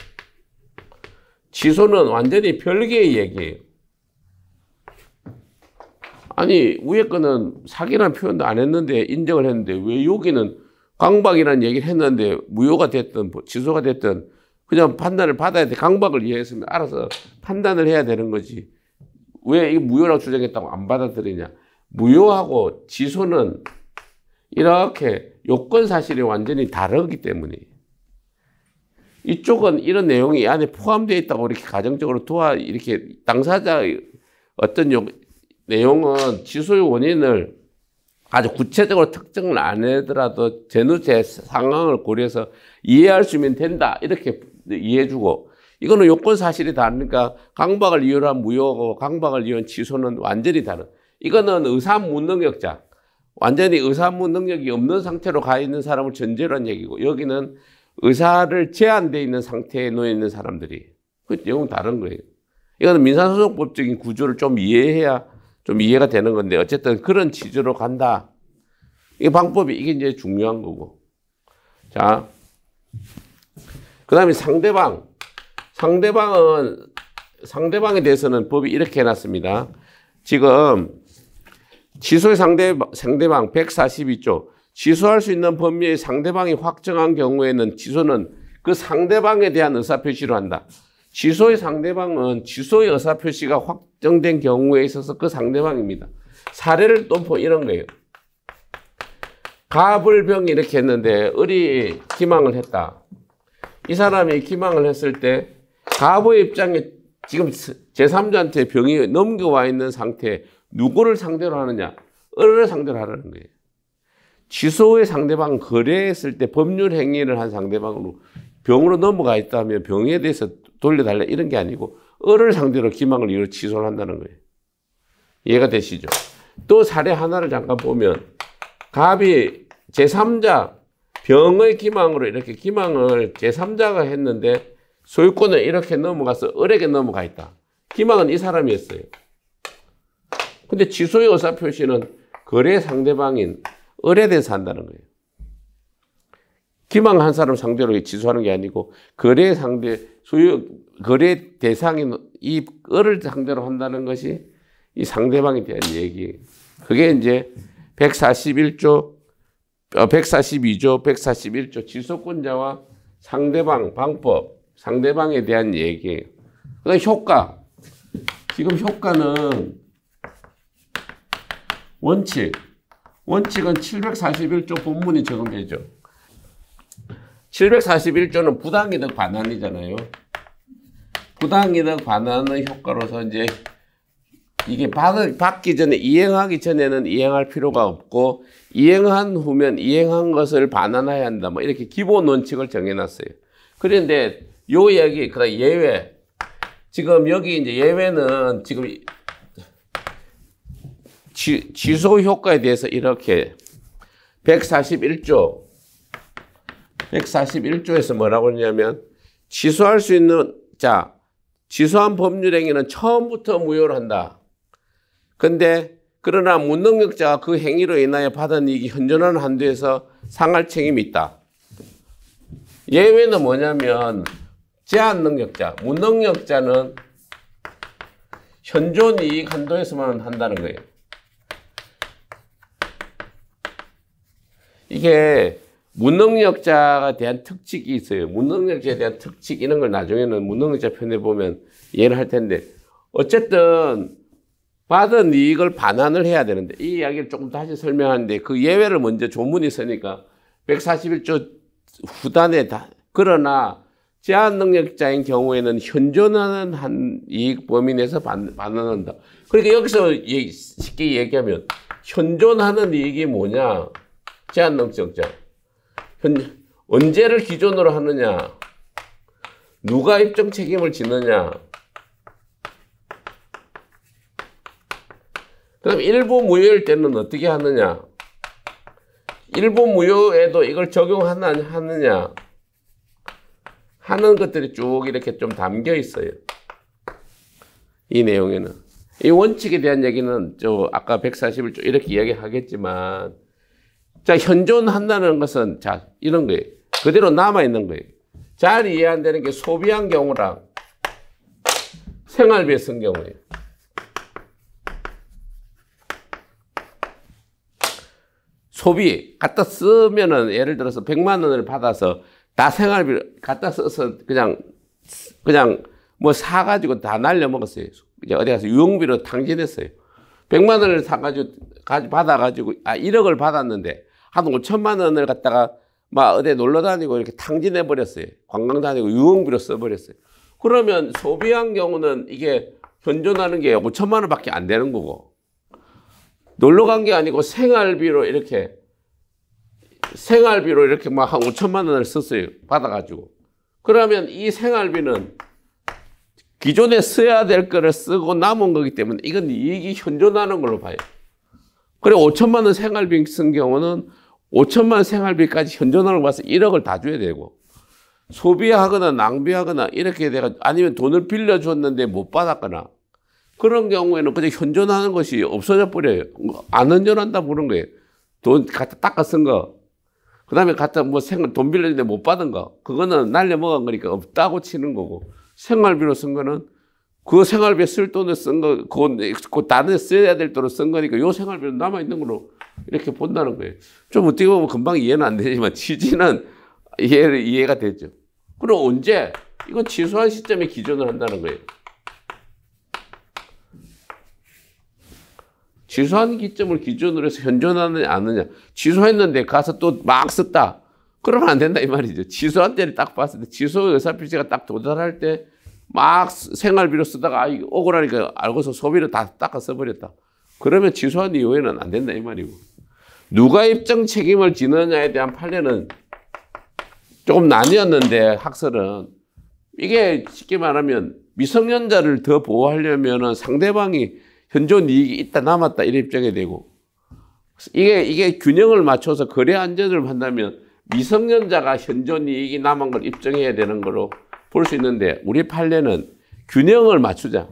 취소는 완전히 별개의 얘기예요. 아니 위에 거는 사기라는 표현도 안 했는데 인정을 했는데 왜 여기는 강박이라는 얘기를 했는데 무효가 됐든 취소가 됐든 그냥 판단을 받아야 돼. 강박을 이해했으면 알아서 판단을 해야 되는 거지. 왜 이게 무효라고 주장했다고 안 받아들이냐. 무효하고 취소는 이렇게 요건사실이 완전히 다르기 때문에 이쪽은 이런 내용이 안에 포함되어 있다고 이렇게 가정적으로 이렇게 당사자의 어떤 내용은 취소의 원인을 아주 구체적으로 특정을 안 하더라도 전후제 상황을 고려해서 이해할 수 있으면 된다. 이렇게 이해해주고 이거는 요건사실이 다르니까 강박을 이유로 한 무효고 강박을 이유로 한 취소는 완전히 다른. 이거는 의사무능력자. 완전히 의사무능력이 없는 상태로 가 있는 사람을 전제로 한 얘기고 여기는 의사를 제한되어 있는 상태에 놓여 있는 사람들이. 그 내용은 다른 거예요. 이거는 민사소송법적인 구조를 좀 이해해야 좀 이해가 되는 건데 어쨌든 그런 취지로 간다. 이 방법이 이게 이제 중요한 거고. 자, 그 다음에 상대방에 대해서는 법이 이렇게 해놨습니다. 지금 취소의 상대방 142조 취소할 수 있는 범위의 상대방이 확정한 경우에는 취소는 그 상대방에 대한 의사표시로 한다. 취소의 상대방은 취소의 의사표시가 확정된 경우에 있어서 그 상대방입니다. 사례를 또 이런 거예요. 갑을병이 이렇게 했는데 을이 기망을 했다. 이 사람이 기망을 했을 때 갑의 입장에 지금 제3자한테 병이 넘겨와 있는 상태에 누구를 상대로 하느냐? 을을 상대로 하라는 거예요. 취소의 상대방은 거래했을 때 법률 행위를 한 상대방으로 병으로 넘어가 있다면 병에 대해서 돌려달라 이런 게 아니고 을을 상대로 기망을 이유로 취소를 한다는 거예요. 이해가 되시죠? 또 사례 하나를 잠깐 보면 갑이 제3자 병의 기망으로 이렇게 기망을 제3자가 했는데 소유권은 이렇게 넘어가서 을에게 넘어가 있다. 기망은 이 사람이었어요. 근데 취소의 의사표시는 거래 상대방인 을에 대해서 한다는 거예요. 기망 한 사람 상대로 취소하는 게 아니고 거래 상대, 거래 대상인 이 을을 상대로 한다는 것이 이 상대방에 대한 얘기예요. 그게 이제 142조, 141조 지속권자와 상대방, 방법, 상대방에 대한 얘기예요. 그다음 효과. 지금 효과는 원칙은 741조 본문이 적용되죠. 741조는 부당이득 반환이잖아요. 부당이득 반환의 효과로서 이제 이게 받기 전에, 이행하기 전에는 이행할 필요가 없고, 이행한 후면 이행한 것을 반환해야 한다. 뭐 이렇게 기본 원칙을 정해놨어요. 그런데 요 이야기, 그다음 예외. 지금 여기 이제 예외는 지금 취소 효과에 대해서 이렇게 141조에서 뭐라고 하냐면, 취소할 수 있는, 자, 취소한 법률행위는 처음부터 무효를 한다. 근데 그러나 무능력자가 그 행위로 인하여 받은 이익이 현존하는 한도에서 상할 책임이 있다. 예외는 뭐냐면 제한 능력자, 무능력자는 현존 이익 한도에서만 한다는 거예요. 이게 무능력자에 대한 특칙이 있어요. 무능력자에 대한 특칙 이런 걸 나중에는 무능력자 편에 보면 이해를 할 텐데, 어쨌든 받은 이익을 반환을 해야 되는데, 이 이야기를 조금 다시 설명하는데 그 예외를 먼저 조문이 쓰니까 141조 후단에 그러나 제한 능력자인 경우에는 현존하는 한 이익 범위 내에서 반환한다. 그러니까 여기서 쉽게 얘기하면 현존하는 이익이 뭐냐? 제한 능력자. 언제를 기준으로 하느냐? 누가 입증 책임을 지느냐? 그럼 일부 무효일 때는 어떻게 하느냐? 일부 무효에도 이걸 적용하느냐? 하는 것들이 쭉 이렇게 좀 담겨 있어요. 이 내용에는. 이 원칙에 대한 얘기는 아까 141조 이렇게 이야기하겠지만, 자, 현존한다는 것은 자, 이런 거예요. 그대로 남아있는 거예요. 잘 이해 안 되는 게 소비한 경우랑 생활비에 쓴 경우예요. 소비 갖다 쓰면은 예를 들어서 100만 원을 받아서 다 생활비로 갖다 써서 그냥 뭐 사가지고 다 날려 먹었어요. 이제 어디 가서 유흥비로 탕진했어요. 100만 원을 사가지고 받아가지고 1억을 받았는데 한 5천만 원을 갖다가 막 어디 놀러 다니고 이렇게 탕진해 버렸어요. 관광 다니고 유흥비로 써버렸어요. 그러면 소비한 경우는 이게 현존하는 게 5천만 원밖에 안 되는 거고, 놀러 간 게 아니고 생활비로 이렇게 막 한 5천만 원을 썼어요. 받아가지고. 그러면 이 생활비는 기존에 써야 될 거를 쓰고 남은 거기 때문에 이건 이익이 현존하는 걸로 봐요. 그래 5천만 원 생활비 쓴 경우는 5천만 원 생활비까지 현존하는 걸 봐서 1억을 다 줘야 되고, 소비하거나 낭비하거나 이렇게 돼가 아니면 돈을 빌려줬는데 못 받았거나 그런 경우에는 그냥 현존하는 것이 없어져 버려요. 안 현존한다 보는 거예요. 돈 갖다 닦아 쓴 거. 그 다음에 갖다 뭐 돈 빌렸는데 못 받은 거. 그거는 날려 먹은 거니까 없다고 치는 거고, 생활비로 쓴 거는 그 생활비에 쓸 돈을 쓴 거, 그거 다른 데 써야 될 돈을 쓴 거니까 요 생활비는 남아있는 걸로 이렇게 본다는 거예요. 좀 어떻게 보면 금방 이해는 안 되지만 취지는 이해가 되죠. 그럼 언제? 이건 취소한 시점에 기준을 한다는 거예요. 취소한 기점을 기준으로 해서 현존하느냐 안 하느냐. 취소했는데 가서 또 막 썼다. 그러면 안 된다 이 말이죠. 취소한 때를 딱 봤을 때 취소 의사표시가 딱 도달할 때 막 생활비로 쓰다가 이거 억울하니까 알고서 소비를 다 닦아 써버렸다. 그러면 취소한 이후에는 안 된다 이 말이고. 누가 입증 책임을 지느냐에 대한 판례는 조금 나뉘었는데, 학설은 이게 쉽게 말하면 미성년자를 더 보호하려면 상대방이 현존 이익이 있다 남았다 이래 입증해야 되고, 이게 균형을 맞춰서 거래 안전을 한다면 미성년자가 현존 이익이 남은 걸 입증해야 되는 거로 볼 수 있는데 우리 판례는 균형을 맞추자.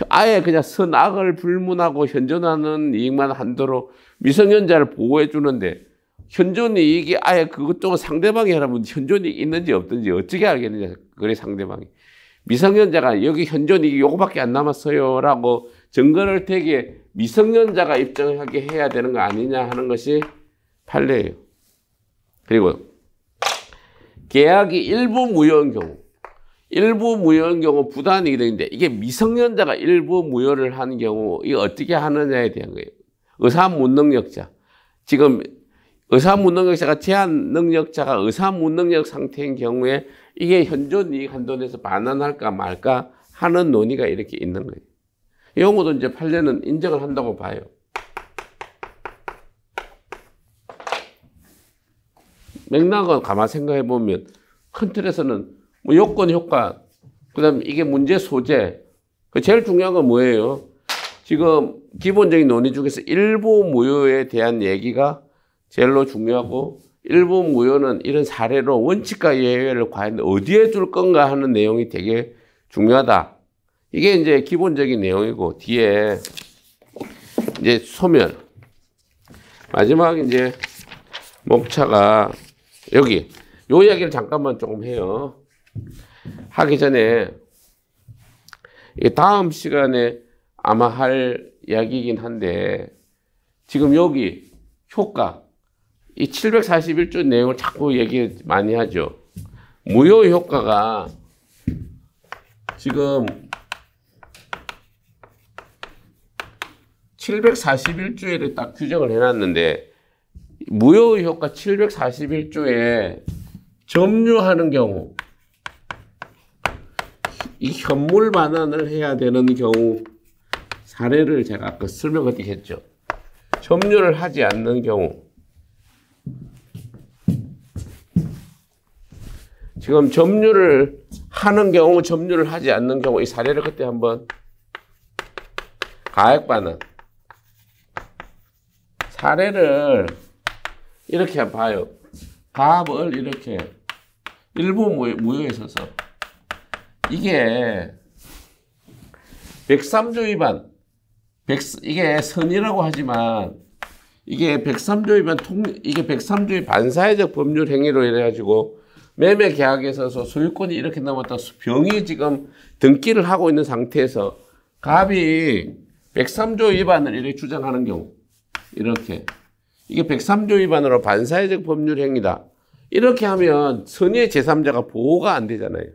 아예 그냥 선악을 불문하고 현존하는 이익만 한도로 미성년자를 보호해 주는데 현존 이익이 아예 그것 동안 상대방이 하라면 현존이 있는지 없든지 어떻게 알겠느냐. 그래 상대방이. 미성년자가 여기 현존 이익이 요거밖에 안 남았어요 라고 증거를 되게 미성년자가 입증하게 해야 되는 거 아니냐 하는 것이 판례예요. 그리고 계약이 일부 무효인 경우, 일부 무효인 경우 부당이익이 되는데 이게 미성년자가 일부 무효를 하는 경우 이거 어떻게 하느냐에 대한 거예요. 의사무능력자. 지금 의사무능력자가 제한 능력자가 의사무능력 상태인 경우에 이게 현존 이익 한도에서 반환할까 말까 하는 논의가 이렇게 있는 거예요. 이 경우도 이제 판례는 인정을 한다고 봐요. 맥락을 가만 생각해 보면 큰 틀에서는 뭐 요건 효과, 그다음 이게 문제 소재. 제일 중요한 건 뭐예요? 지금 기본적인 논의 중에서 일부 무효에 대한 얘기가 제일로 중요하고 일부 무효는 이런 사례로 원칙과 예외를 과연 어디에 둘 건가 하는 내용이 되게 중요하다. 이게 이제 기본적인 내용이고 뒤에 이제 소멸. 마지막 이제 목차가 여기 요 이야기를 잠깐만 조금 해요. 하기 전에 다음 시간에 아마 할 이야기이긴 한데 지금 여기 효과 이 741조 내용을 자꾸 얘기 많이 하죠. 무효 효과가 지금 741조에 딱 규정을 해놨는데 무효 효과 741조에 점유하는 경우 이 현물 반환을 해야 되는 경우 사례를 제가 아까 설명을 했죠. 점유를 하지 않는 경우 지금 점유를 하는 경우 점유를 하지 않는 경우 이 사례를 그때 한번 가액 반환 사례를 이렇게 봐요. 가압을 이렇게 일부 무효에 있어서 이게 103조 위반 이게 선이라고 하지만 이게 103조 위반 이게 103조의 반사회적 법률 행위로 이래가지고 매매 계약에 있어서 소유권이 이렇게 남았다. 병이 지금 등기를 하고 있는 상태에서 갑이 103조 위반을 이렇게 주장하는 경우 이렇게 이게 103조 위반으로 반사회적 법률 행위다. 이렇게 하면 선의의 제3자가 보호가 안 되잖아요.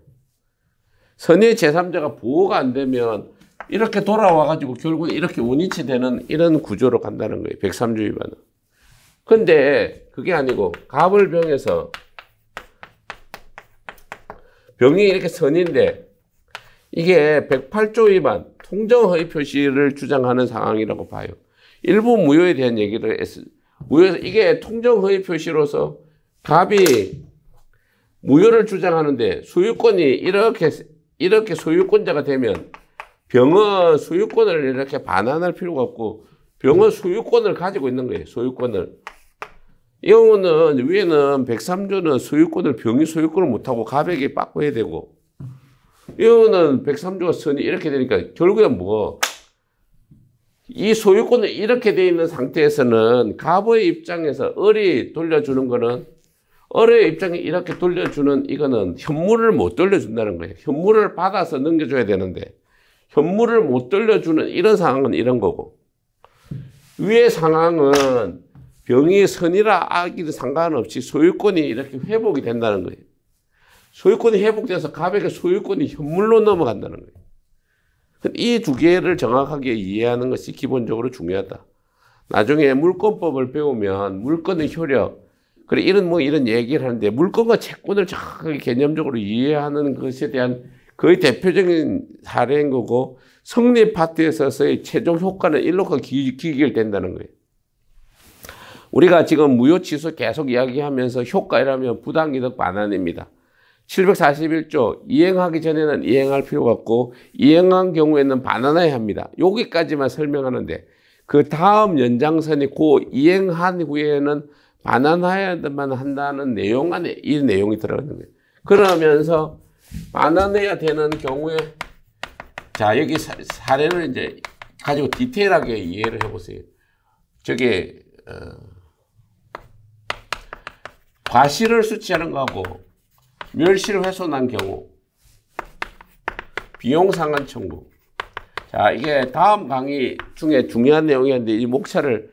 선의의 제3자가 보호가 안 되면 이렇게 돌아와가지고 결국 이렇게 원위치 되는 이런 구조로 간다는 거예요. 103조 위반은. 근데 그게 아니고 갑을 병에서 병이 이렇게 선인데 이게 108조 위반 통정허위 표시를 주장하는 상황이라고 봐요. 일부 무효에 대한 얘기를 했어요. 무효에서 이게 통정허위 표시로서 갑이 무효를 주장하는데 소유권이 이렇게 소유권자가 되면 병은 소유권을 이렇게 반환할 필요가 없고 병은 소유권을 가지고 있는 거예요. 소유권을. 이 경우는 위에는 103조는 소유권을 병이 소유권을 못하고 갑에게 바꿔야 되고 이 경우는 103조가 선이 이렇게 되니까 결국엔 뭐 이 소유권을 이렇게 돼 있는 상태에서는 갑의 입장에서 을이 돌려주는 거는 을의 입장에 이렇게 돌려주는 이거는 현물을 못 돌려준다는 거예요. 현물을 받아서 넘겨줘야 되는데 현물을 못 돌려주는 이런 상황은 이런 거고 위의 상황은 병이 선이라 악이든 상관없이 소유권이 이렇게 회복이 된다는 거예요. 소유권이 회복돼서 갑에게 소유권이 현물로 넘어간다는 거예요. 이 두 개를 정확하게 이해하는 것이 기본적으로 중요하다. 나중에 물권법을 배우면 물권의 효력, 그래 이런 얘기를 하는데 물권과 채권을 정확하게 개념적으로 이해하는 것에 대한 거의 대표적인 사례인 거고 성립 파트에 있어서의 최종 효과는 일로가 기결된다는 거예요. 우리가 지금 무효 취소 계속 이야기하면서 효과라면 부당이득 반환입니다. 741조 이행하기 전에는 이행할 필요가 없고 이행한 경우에는 반환해야 합니다. 여기까지만 설명하는데 그 다음 연장선이 그 이행한 후에는 반환해야만 한다는 내용 안에 이 내용이 들어가는 거예요. 그러면서 반환해야 되는 경우에 자 여기 사례를 이제 가지고 디테일하게 이해를 해보세요. 저게 과실을 수취하는 거하고 멸실 훼손한 경우 비용 상환 청구. 자 이게 다음 강의 중에 중요한 내용이었는데 이 목차를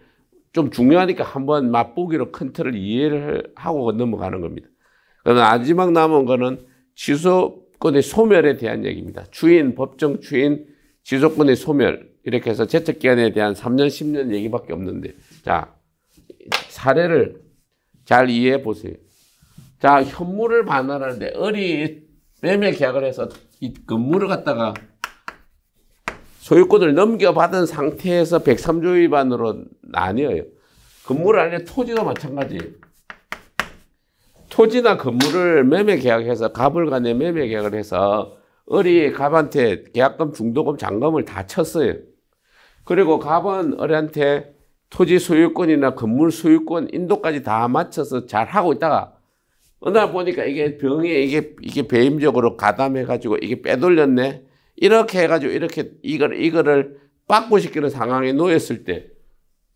좀 중요하니까 한번 맛보기로 큰 틀을 이해를 하고 넘어가는 겁니다. 그러면 마지막 남은 거는 취소권의 소멸에 대한 얘기입니다. 추인, 법정 추인, 취소권의 소멸 이렇게 해서 제척기간에 대한 3년, 10년 얘기밖에 없는데 자 사례를 잘 이해해 보세요. 자 현물을 반환하는데 을이 매매 계약을 해서 이 건물을 갖다가 소유권을 넘겨받은 상태에서 103조 위반으로 나뉘어요. 건물 안에 토지도 마찬가지예요. 토지나 건물을 매매 계약해서 갑을 간에 매매 계약을 해서 을이 갑한테 계약금, 중도금, 잔금을 다 쳤어요. 그리고 갑은 을한테 토지 소유권이나 건물 소유권 인도까지 다 맞춰서 잘 하고 있다가 어느 날 보니까 이게 병에 이게 배임적으로 가담해가지고 이게 빼돌렸네. 이렇게 해가지고 이렇게 이거를 빠꾸시키는 상황에 놓였을 때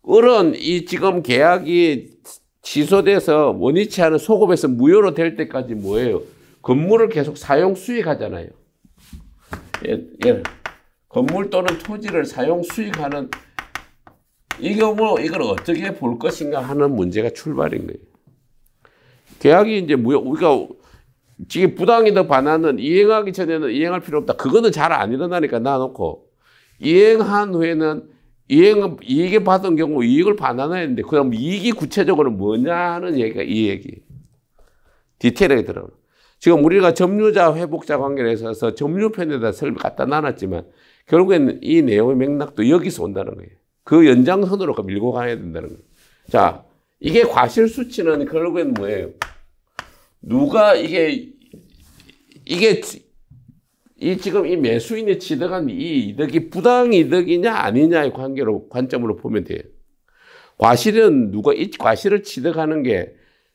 을은 이 지금 계약이 취소돼서 원위치 않은 소급에서 무효로 될 때까지 뭐예요? 건물을 계속 사용 수익하잖아요. 건물 또는 토지를 사용 수익하는 이 경우 이걸 어떻게 볼 것인가 하는 문제가 출발인 거예요. 계약이 이제 우리가 지금 부당이득 반환은 이행하기 전에는 이행할 필요 없다. 그거는 잘 안 일어나니까 놔놓고 이행한 후에는 이익을 받은 경우 이익을 반환해야 되는데 그럼 이익이 구체적으로 뭐냐 하는 얘기가 이 얘기. 디테일하게 들어요. 지금 우리가 점유자 회복자 관계에 있어서 점유편에다 설명 갖다 놔놨지만 결국에는 이 내용의 맥락도 여기서 온다는 거예요. 그 연장선으로 밀고 가야 된다는 거예요. 자, 이게 과실수치는 결국엔 뭐예요? 누가 지금 이 매수인이 취득한 이 이득이 부당이득이냐 아니냐의 관점으로 보면 돼요. 과실은 이 과실을 취득하는 게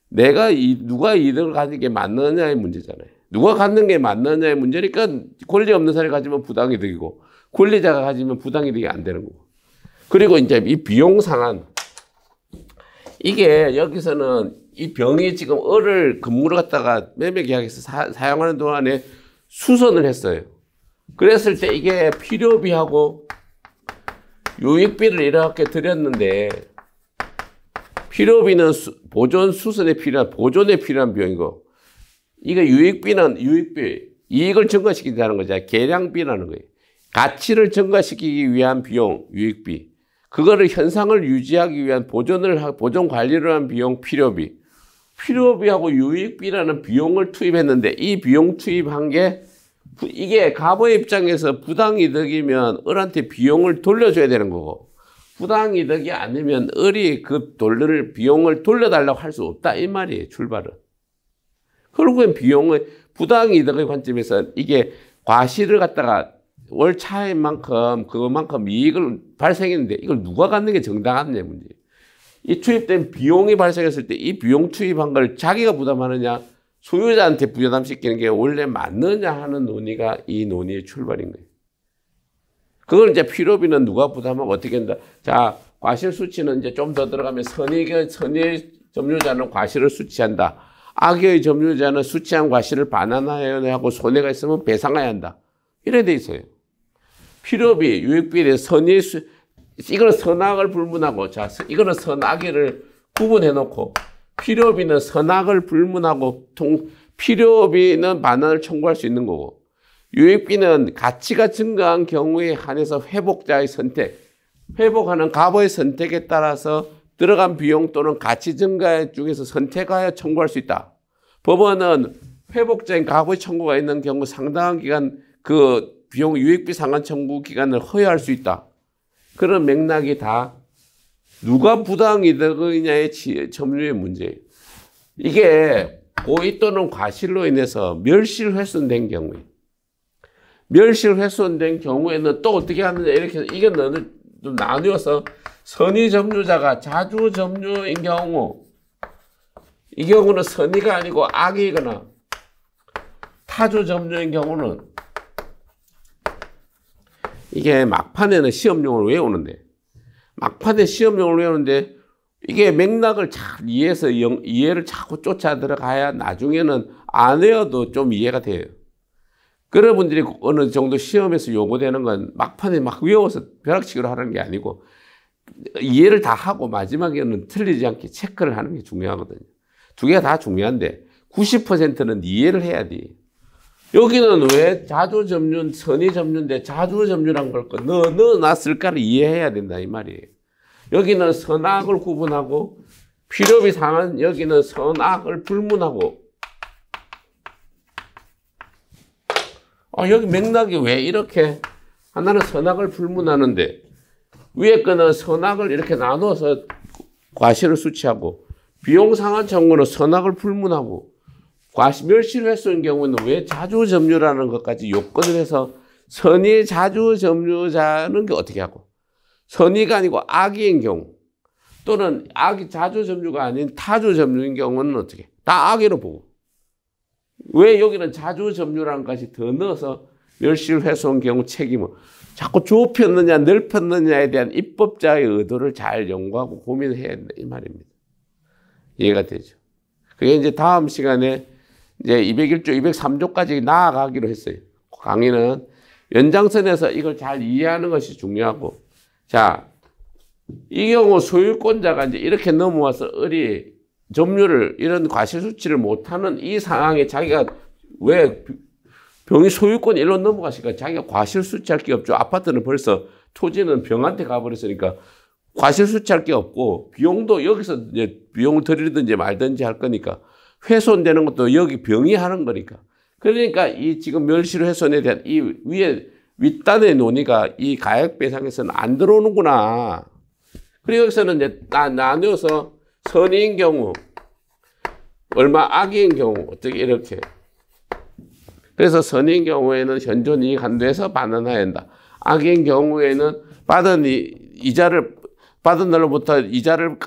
누가 이득을 가진 게 맞느냐의 문제잖아요. 누가 갖는 게 맞느냐의 문제니까 권리 없는 사람이 가지면 부당이득이고 권리자가 가지면 부당이득이 안 되는 거고. 그리고 이제 이 비용 상환. 이게 여기서는 이 병이 지금 을을 건물을 갖다가 매매 계약에서 사용하는 동안에 수선을 했어요. 그랬을 때 이게 필요비하고 유익비를 이렇게 드렸는데 필요비는 보존에 필요한 비용이고 이거 유익비는 이익을 증가시킨다는 거죠. 계량비라는 거예요. 가치를 증가시키기 위한 비용, 유익비. 그거를 현상을 유지하기 위한 보존 관리를 한 비용, 필요비하고 유익비라는 비용을 투입했는데 이 비용 투입한 게 이게 갑의 입장에서 부당이득이면 을한테 비용을 돌려줘야 되는 거고 부당이득이 아니면 을이 그 비용을 돌려달라고 할 수 없다 이 말이에요. 출발은. 결국엔 부당이득의 관점에서 이게 과실을 갖다가 월 차인 만큼 그만큼 이익을 발생했는데 이걸 누가 갖는 게 정당하느냐 문제. 이 투입된 비용이 발생했을 때 이 비용 투입한 걸 자기가 부담하느냐 소유자한테 부담시키는 게 원래 맞느냐 하는 논의가 이 논의의 출발인 거예요. 그걸 이제 필요비는 누가 부담하고 어떻게 한다. 자, 과실 수치는 이제 좀 더 들어가면 선의의 점유자는 과실을 수치한다. 악의 점유자는 수치한 과실을 반환하여야 하고 손해가 있으면 배상해야 한다. 이래 돼 있어요. 필요비, 유익비에 대해서 이거는 선악을 불문하고, 자, 이거는 선악을 구분해 놓고, 필요비는 선악을 불문하고, 필요비는 반환을 청구할 수 있는 거고, 유익비는 가치가 증가한 경우에 한해서 회복자의 선택, 회복하는 갑의 선택에 따라서 들어간 비용 또는 가치 증가 중에서 선택하여 청구할 수 있다. 법원은 회복자인 갑의 청구가 있는 경우 상당한 기간 그 비용 유익비 상환 청구 기간을 허용할 수 있다. 그런 맥락이 다 누가 부당이득이냐의 점유의 문제예요. 이게 고의 또는 과실로 인해서 멸실훼손된 경우에 멸실훼손된 경우에는 또 어떻게 하느냐 이렇게 해서 이게 좀 나누어서 선의 점유자가 자주 점유인 경우 이 경우는 선의가 아니고 악이거나 타조 점유인 경우는 이게 막판에는 시험용을 외우는데 막판에 시험용을 외우는데 이게 맥락을 잘 이해해서 이해를 자꾸 쫓아 들어가야 나중에는 안 외워도 좀 이해가 돼요. 그런 분들이 어느 정도 시험에서 요구되는 건 막판에 막 외워서 벼락치기로 하는 게 아니고 이해를 다 하고 마지막에는 틀리지 않게 체크를 하는 게 중요하거든요. 두 개가 다 중요한데 90%는 이해를 해야 돼. 여기는 왜 자조점륜, 선의점륜인데 자조점륜한 걸 넣어놨을까를 이해해야 된다 이 말이에요. 여기는 선악을 구분하고 필요비 상한 여기는 선악을 불문하고 여기 맥락이 왜 이렇게 하나는 선악을 불문하는데 위에 거는 선악을 이렇게 나눠서 과실을 수치하고 비용 상한 청구는 선악을 불문하고 멸실 횟수인 경우는 왜 자주점유라는 것까지 요건을 해서 선의 자주점유자는 게 어떻게 하고 선의가 아니고 악의인 경우 또는 악이 자주점유가 아닌 타주점유인 경우는 어떻게 다 악의로 보고 왜 여기는 자주점유라는 것까지 더 넣어서 멸실 훼손 경우 책임을 자꾸 좁혔느냐 넓혔느냐에 대한 입법자의 의도를 잘 연구하고 고민해야 된다 이 말입니다. 이해가 되죠? 그게 이제 다음 시간에 이제 201조, 203조까지 나아가기로 했어요. 강의는 연장선에서 이걸 잘 이해하는 것이 중요하고 자, 이 경우 소유권자가 이제 이렇게 넘어와서 점유를 이런 과실 수치를 못하는 이 상황에 자기가 왜 병이 소유권 일로 넘어가시니까 자기가 과실 수치할 게 없죠. 아파트는 벌써 토지는 병한테 가버렸으니까 과실 수치할 게 없고 비용도 여기서 이제 비용을 들이든지 말든지 할 거니까 훼손되는 것도 여기 병이 하는 거니까. 그러니까 이 지금 멸실 훼손에 대한 이 위에 윗단의 논의가 이 가액배상에서는 안 들어오는구나. 그리고 여기서는 이제 나누어서 선의인 경우, 얼마 악의인 경우, 어떻게 이렇게. 그래서 선의인 경우에는 현존이익 한도에서 반환해야 한다. 악의인 경우에는 받은 날로부터 이자를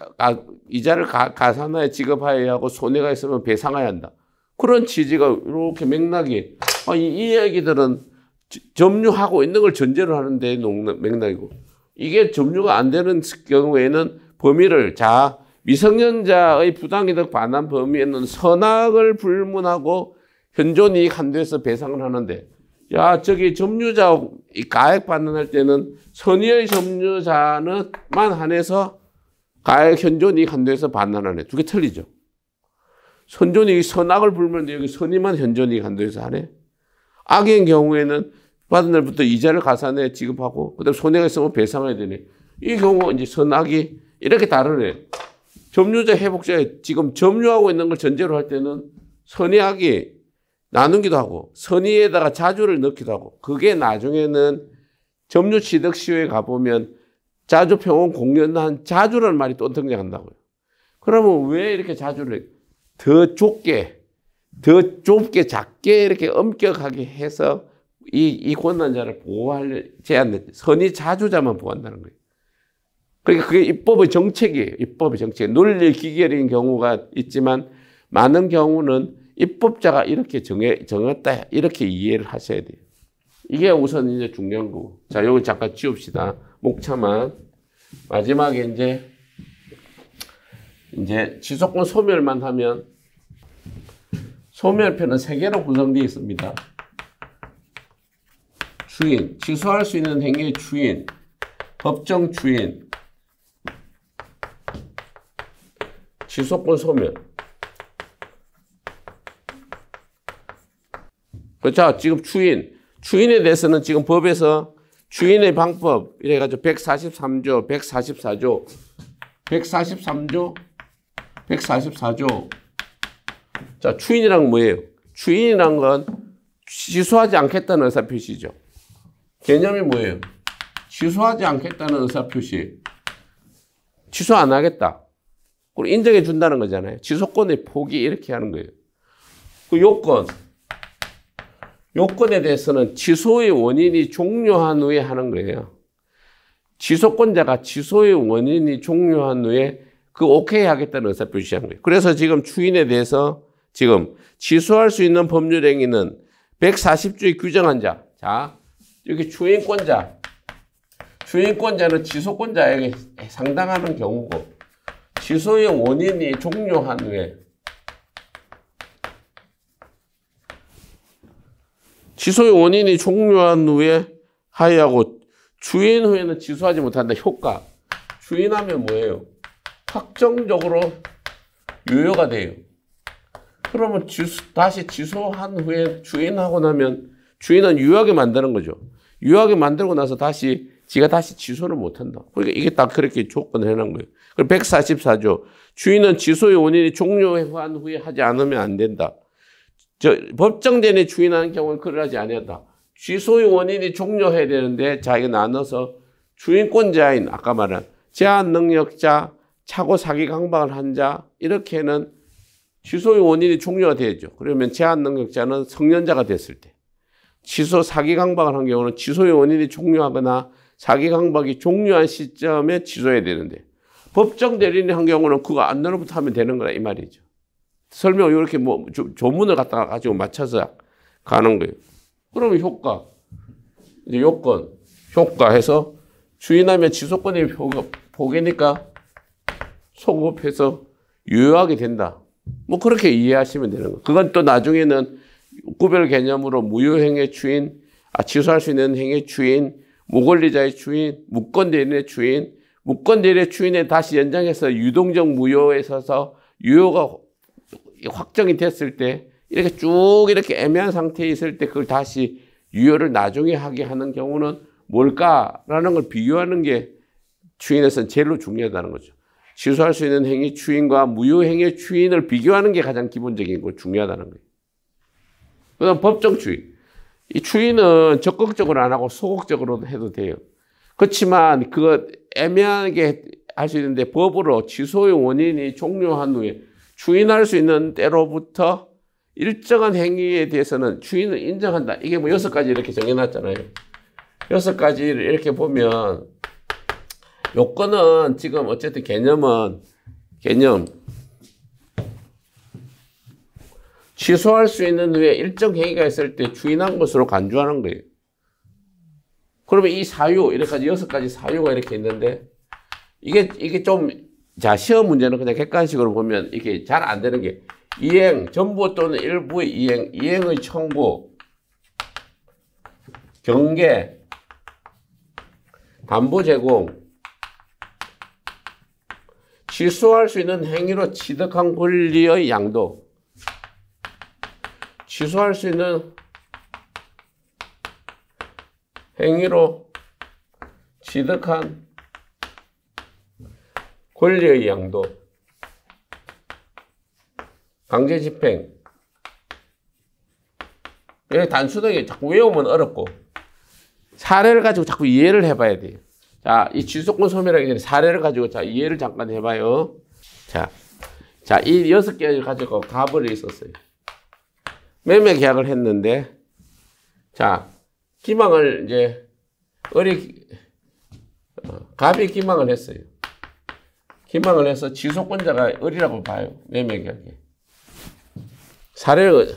가산하여 지급하여야 하고 손해가 있으면 배상해야 한다. 그런 취지가 이렇게 맥락이 이 얘기들은 점유하고 있는 걸 전제로 하는데 맥락이고 이게 점유가 안 되는 경우에는 범위를 미성년자의 부당이득 반환 범위에는 선악을 불문하고 현존이익 한도에서 배상을 하는데 저기 점유자 가액 반환할 때는 선의의 점유자는만 한해서 가액 현존이익 한도에서 반환하네. 두 개 틀리죠. 현존이익 선악을 불면 여기 선의만 현존이익 한도에서 하네. 악인 경우에는 받은 날부터 이자를 가산해 지급하고 그다음 손해가 있으면 배상해야 되네. 이 경우 이제 선악이 이렇게 다르네. 점유자 회복자에 지금 점유하고 있는 걸 전제로 할 때는 선의악이 나누기도 하고 선의에다가 자주를 넣기도 하고 그게 나중에는 점유취득시효에 가보면 자주평온 공연한 자주라는 말이 또 등장한다고요. 그러면 왜 이렇게 자주를 더 좁게 작게 이렇게 엄격하게 해서 이 권난자를 보호할 제한을 선의 자주자만 보호한다는 거예요. 그러니까 그게 입법의 정책이에요. 입법의 정책. 논리 기결인 경우가 있지만 많은 경우는 입법자가 이렇게 정했다 이렇게 이해를 하셔야 돼요. 이게 우선 이제 중요한 거고. 자, 요거 잠깐 지웁시다. 목차만. 마지막에 이제 지속권 소멸만 하면 소멸표는 3개로 구성되어 있습니다. 주인, 취소할 수 있는 행위의 주인, 법정 주인, 지속권 소멸. 그렇죠. 지금 주인에 대해서는 지금 법에서 주인의 방법 이래가지고 143조, 144조, 144조. 자, 추인이란 뭐예요? 추인이란 건 취소하지 않겠다는 의사표시죠. 개념이 뭐예요? 취소하지 않겠다는 의사표시. 취소 안 하겠다. 그리고 인정해 준다는 거잖아요. 지속권의 포기 이렇게 하는 거예요. 그 요건에 대해서는 취소의 원인이 종료한 후에 하는 거예요. 지속권자가 취소의 원인이 종료한 후에 그 오케이 하겠다는 의사표시한 거예요. 그래서 지금 추인에 대해서 지금 취소할 수 있는 법률 행위는 140주의 규정한 자. 자, 여기 주인권자. 주인권자는 취소권자에게 상당하는 경우고, 취소의 원인이 종료한 후에, 취소의 원인이 종료한 후에 하여하고, 주인 후에는 취소하지 못한다. 효과. 주인하면 뭐예요? 확정적으로 유효가 돼요. 그러면 다시 취소한 후에 주인하고 나면 주인은 유효하게 만드는 거죠. 유효하게 만들고 나서 지가 다시 취소를 못한다. 그러니까 이게 딱 그렇게 조건을 해놓은 거예요. 그리고 144조. 주인은 취소의 원인이 종료한 후에 하지 않으면 안 된다. 법정대내 주인하는 경우는 그러지 아니한다. 취소의 원인이 종료해야 되는데 자기가 나눠서 주인권자인 아까 말한 제한 능력자, 차고 사기 강박을 한 자, 이렇게는 취소의 원인이 종료가 되죠. 그러면 제한 능력자는 성년자가 됐을 때, 취소 사기 강박을 한 경우는 취소의 원인이 종료하거나 사기 강박이 종료한 시점에 취소해야 되는데, 법정 대리인이 한 경우는 그거 안 날로부터 하면 되는 거라 이 말이죠. 설명 이렇게 조문을 갖다가 가지고 맞춰서 가는 거예요. 그러면 효과, 이제 요건, 효과 해서 주인하면 취소권이 포기니까 소급해서 유효하게 된다. 뭐 그렇게 이해하시면 되는 거예요. 그건 또 나중에는 구별 개념으로 무효행의 주인, 취소할 수 있는 행의 주인, 무권리자의 주인, 무권대리인의 주인, 무권대리인의 주인에 다시 연장해서 유동적 무효에 서서 유효가 확정이 됐을 때 이렇게 쭉 이렇게 애매한 상태에 있을 때 그걸 다시 유효를 나중에 하게 하는 경우는 뭘까라는 걸 비교하는 게 주인에서는 제일로 중요하다는 거죠. 취소할 수 있는 행위 주인과 무효행위 주인을 비교하는 게 가장 기본적인 거 중요하다는 거예요. 그다음 법정 주인. 이 주인은 적극적으로 안 하고 소극적으로 해도 돼요. 그렇지만 그거 애매하게 할 수 있는데 법으로 취소의 원인이 종료한 후에 주인할 수 있는 때로부터 일정한 행위에 대해서는 주인을 인정한다. 이게 뭐 6가지 이렇게 정해놨잖아요. 6가지를 이렇게 보면 요건은 지금 어쨌든 개념 취소할 수 있는 후에 일정 행위가 있을 때 주인한 것으로 간주하는 거예요. 그러면 이 사유 이렇게까지 6가지 사유가 이렇게 있는데 이게 좀 자 시험 문제는 그냥 객관식으로 보면 이게 잘 안 되는 게 이행 전부 또는 일부의 이행의 청구 경계 담보 제공 취소할 수 있는 행위로 취득한 권리의 양도 취소할 수 있는 행위로 취득한 권리의 양도 강제 집행 이게 단순하게 자꾸 외우면 어렵고 사례를 가지고 자꾸 이해를 해봐야 돼요. 자, 이 취소권 소멸하기 전에 사례를 가지고 자 이해를 잠깐 해봐요. 자, 이 6개를 가지고 갑을 있었어요. 매매 계약을 했는데 자 기망을 이제 갑이 기망을 했어요. 기망을 해서 취소권자가 을이라고 봐요. 매매 계약에 사례를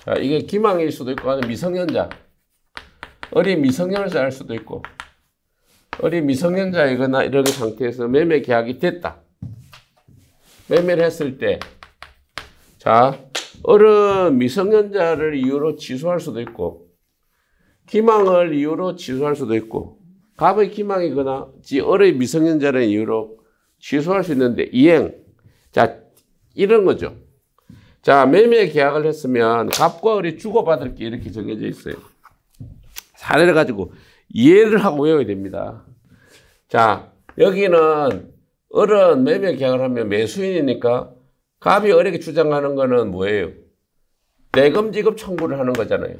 자 이게 기망일 수도 있고 아니면 미성년자 을이 미성년자일 수도 있고 을이 미성년자이거나 이런 상태에서 매매 계약이 됐다. 매매를 했을 때 자 을은 미성년자를 이유로 취소할 수도 있고 기망을 이유로 취소할 수도 있고 갑의 기망이거나 을의 미성년자를 이유로 취소할 수 있는데 이행 자 이런 거죠. 자 매매 계약을 했으면 갑과 을이 주고받을 게 이렇게 정해져 있어요. 사례를 가지고 이해를 하고 외워야 됩니다. 자 여기는 을은 매매 계약을 하면 매수인이니까 갑이 을에게 주장하는 거는 뭐예요? 대금 지급 청구를 하는 거잖아요.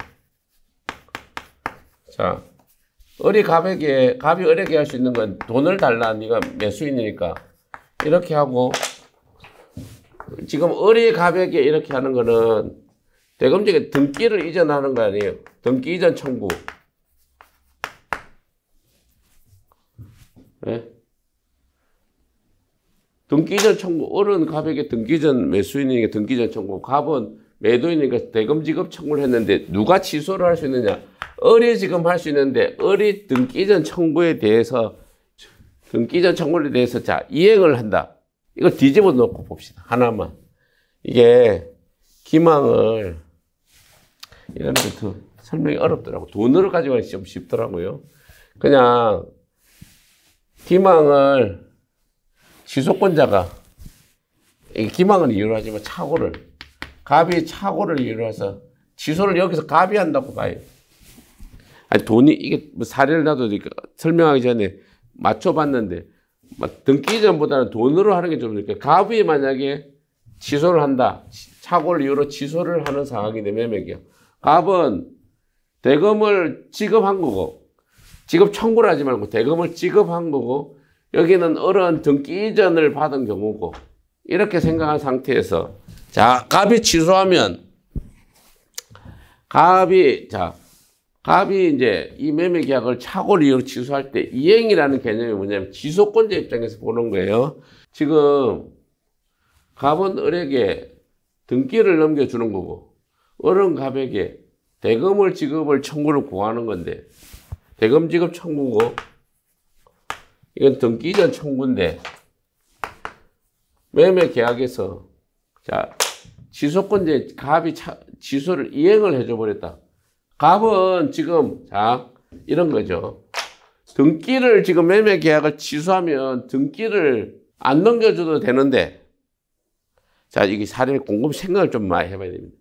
자 갑이 을에게 할 수 있는 건 돈을 달라. 네가 매수인이니까 이렇게 하고 지금 을이 갑에게 이렇게 하는 거는 대금지급 등기를 이전하는 거 아니에요. 등기 이전 청구. 네? 등기전 청구, 어른 갑에게 등기전 매수인에게 등기전 청구, 갑은 매도인에게 대금지급 청구를 했는데 누가 취소를 할 수 있느냐? 을이 지금 할 수 있는데 을이 등기전 청구에 대해서 자 이행을 한다. 이걸 뒤집어 놓고 봅시다. 하나만. 이게 기망을 이런 것도 설명이 어렵더라고. 돈으로 가지고 하기 좀 쉽더라고요. 그냥 기망을 취소권자가 기망을 이유로 하지만 갑이 착오를 이유로 해서 취소를 여기서 갑이 한다고 봐요. 아니 돈이 이게 뭐 사례를 나도 설명하기 전에 맞춰봤는데 등기 전보다는 돈으로 하는 게 좀 이렇게 갑이 만약에 취소를 한다. 착오를 이유로 취소를 하는 상황인데 매매기요. 갑은 대금을 지급한 거고 지급 청구를 하지 말고 대금을 지급한 거고 여기는 을은 등기 이전을 받은 경우고 이렇게 생각한 상태에서 자 갑이 취소하면 갑이 이제 이 매매 계약을 착오를 이유로 취소할 때 이행이라는 개념이 뭐냐면 취소권자 입장에서 보는 거예요. 지금 갑은 을에게 등기를 넘겨주는 거고 을은 갑에게 대금을 지급을 청구를 구하는 건데 대금 지급 청구고 이건 등기 이전 청구인데 매매 계약에서 자 취소권자의 갑이 취소를 이행을 해줘 버렸다. 갑은 지금 자 이런 거죠. 등기를 지금 매매 계약을 취소하면 등기를 안 넘겨줘도 되는데 자 이게 사례를 곰곰이 생각을 좀 많이 해봐야 됩니다.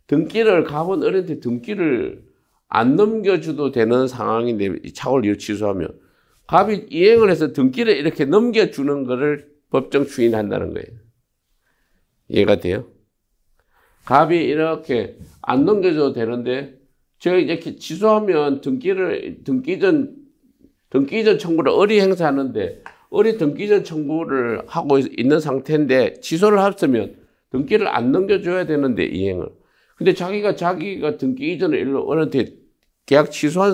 갑은 을한테 등기를 안 넘겨줘도 되는 상황인데 착오를 이유로 취소하면 갑이 이행을 해서 등기를 이렇게 넘겨주는 거를 법정 추인한다는 거예요. 이해가 돼요? 갑이 이렇게 안 넘겨줘도 되는데 제가 이렇게 취소하면 등기전 청구를 을이 행사하는데 을이 등기전 청구를 하고 있는 상태인데 취소를 했으면 등기를 안 넘겨줘야 되는데 이행을. 근데 자기가 등기 이전을 을한테 계약 취소한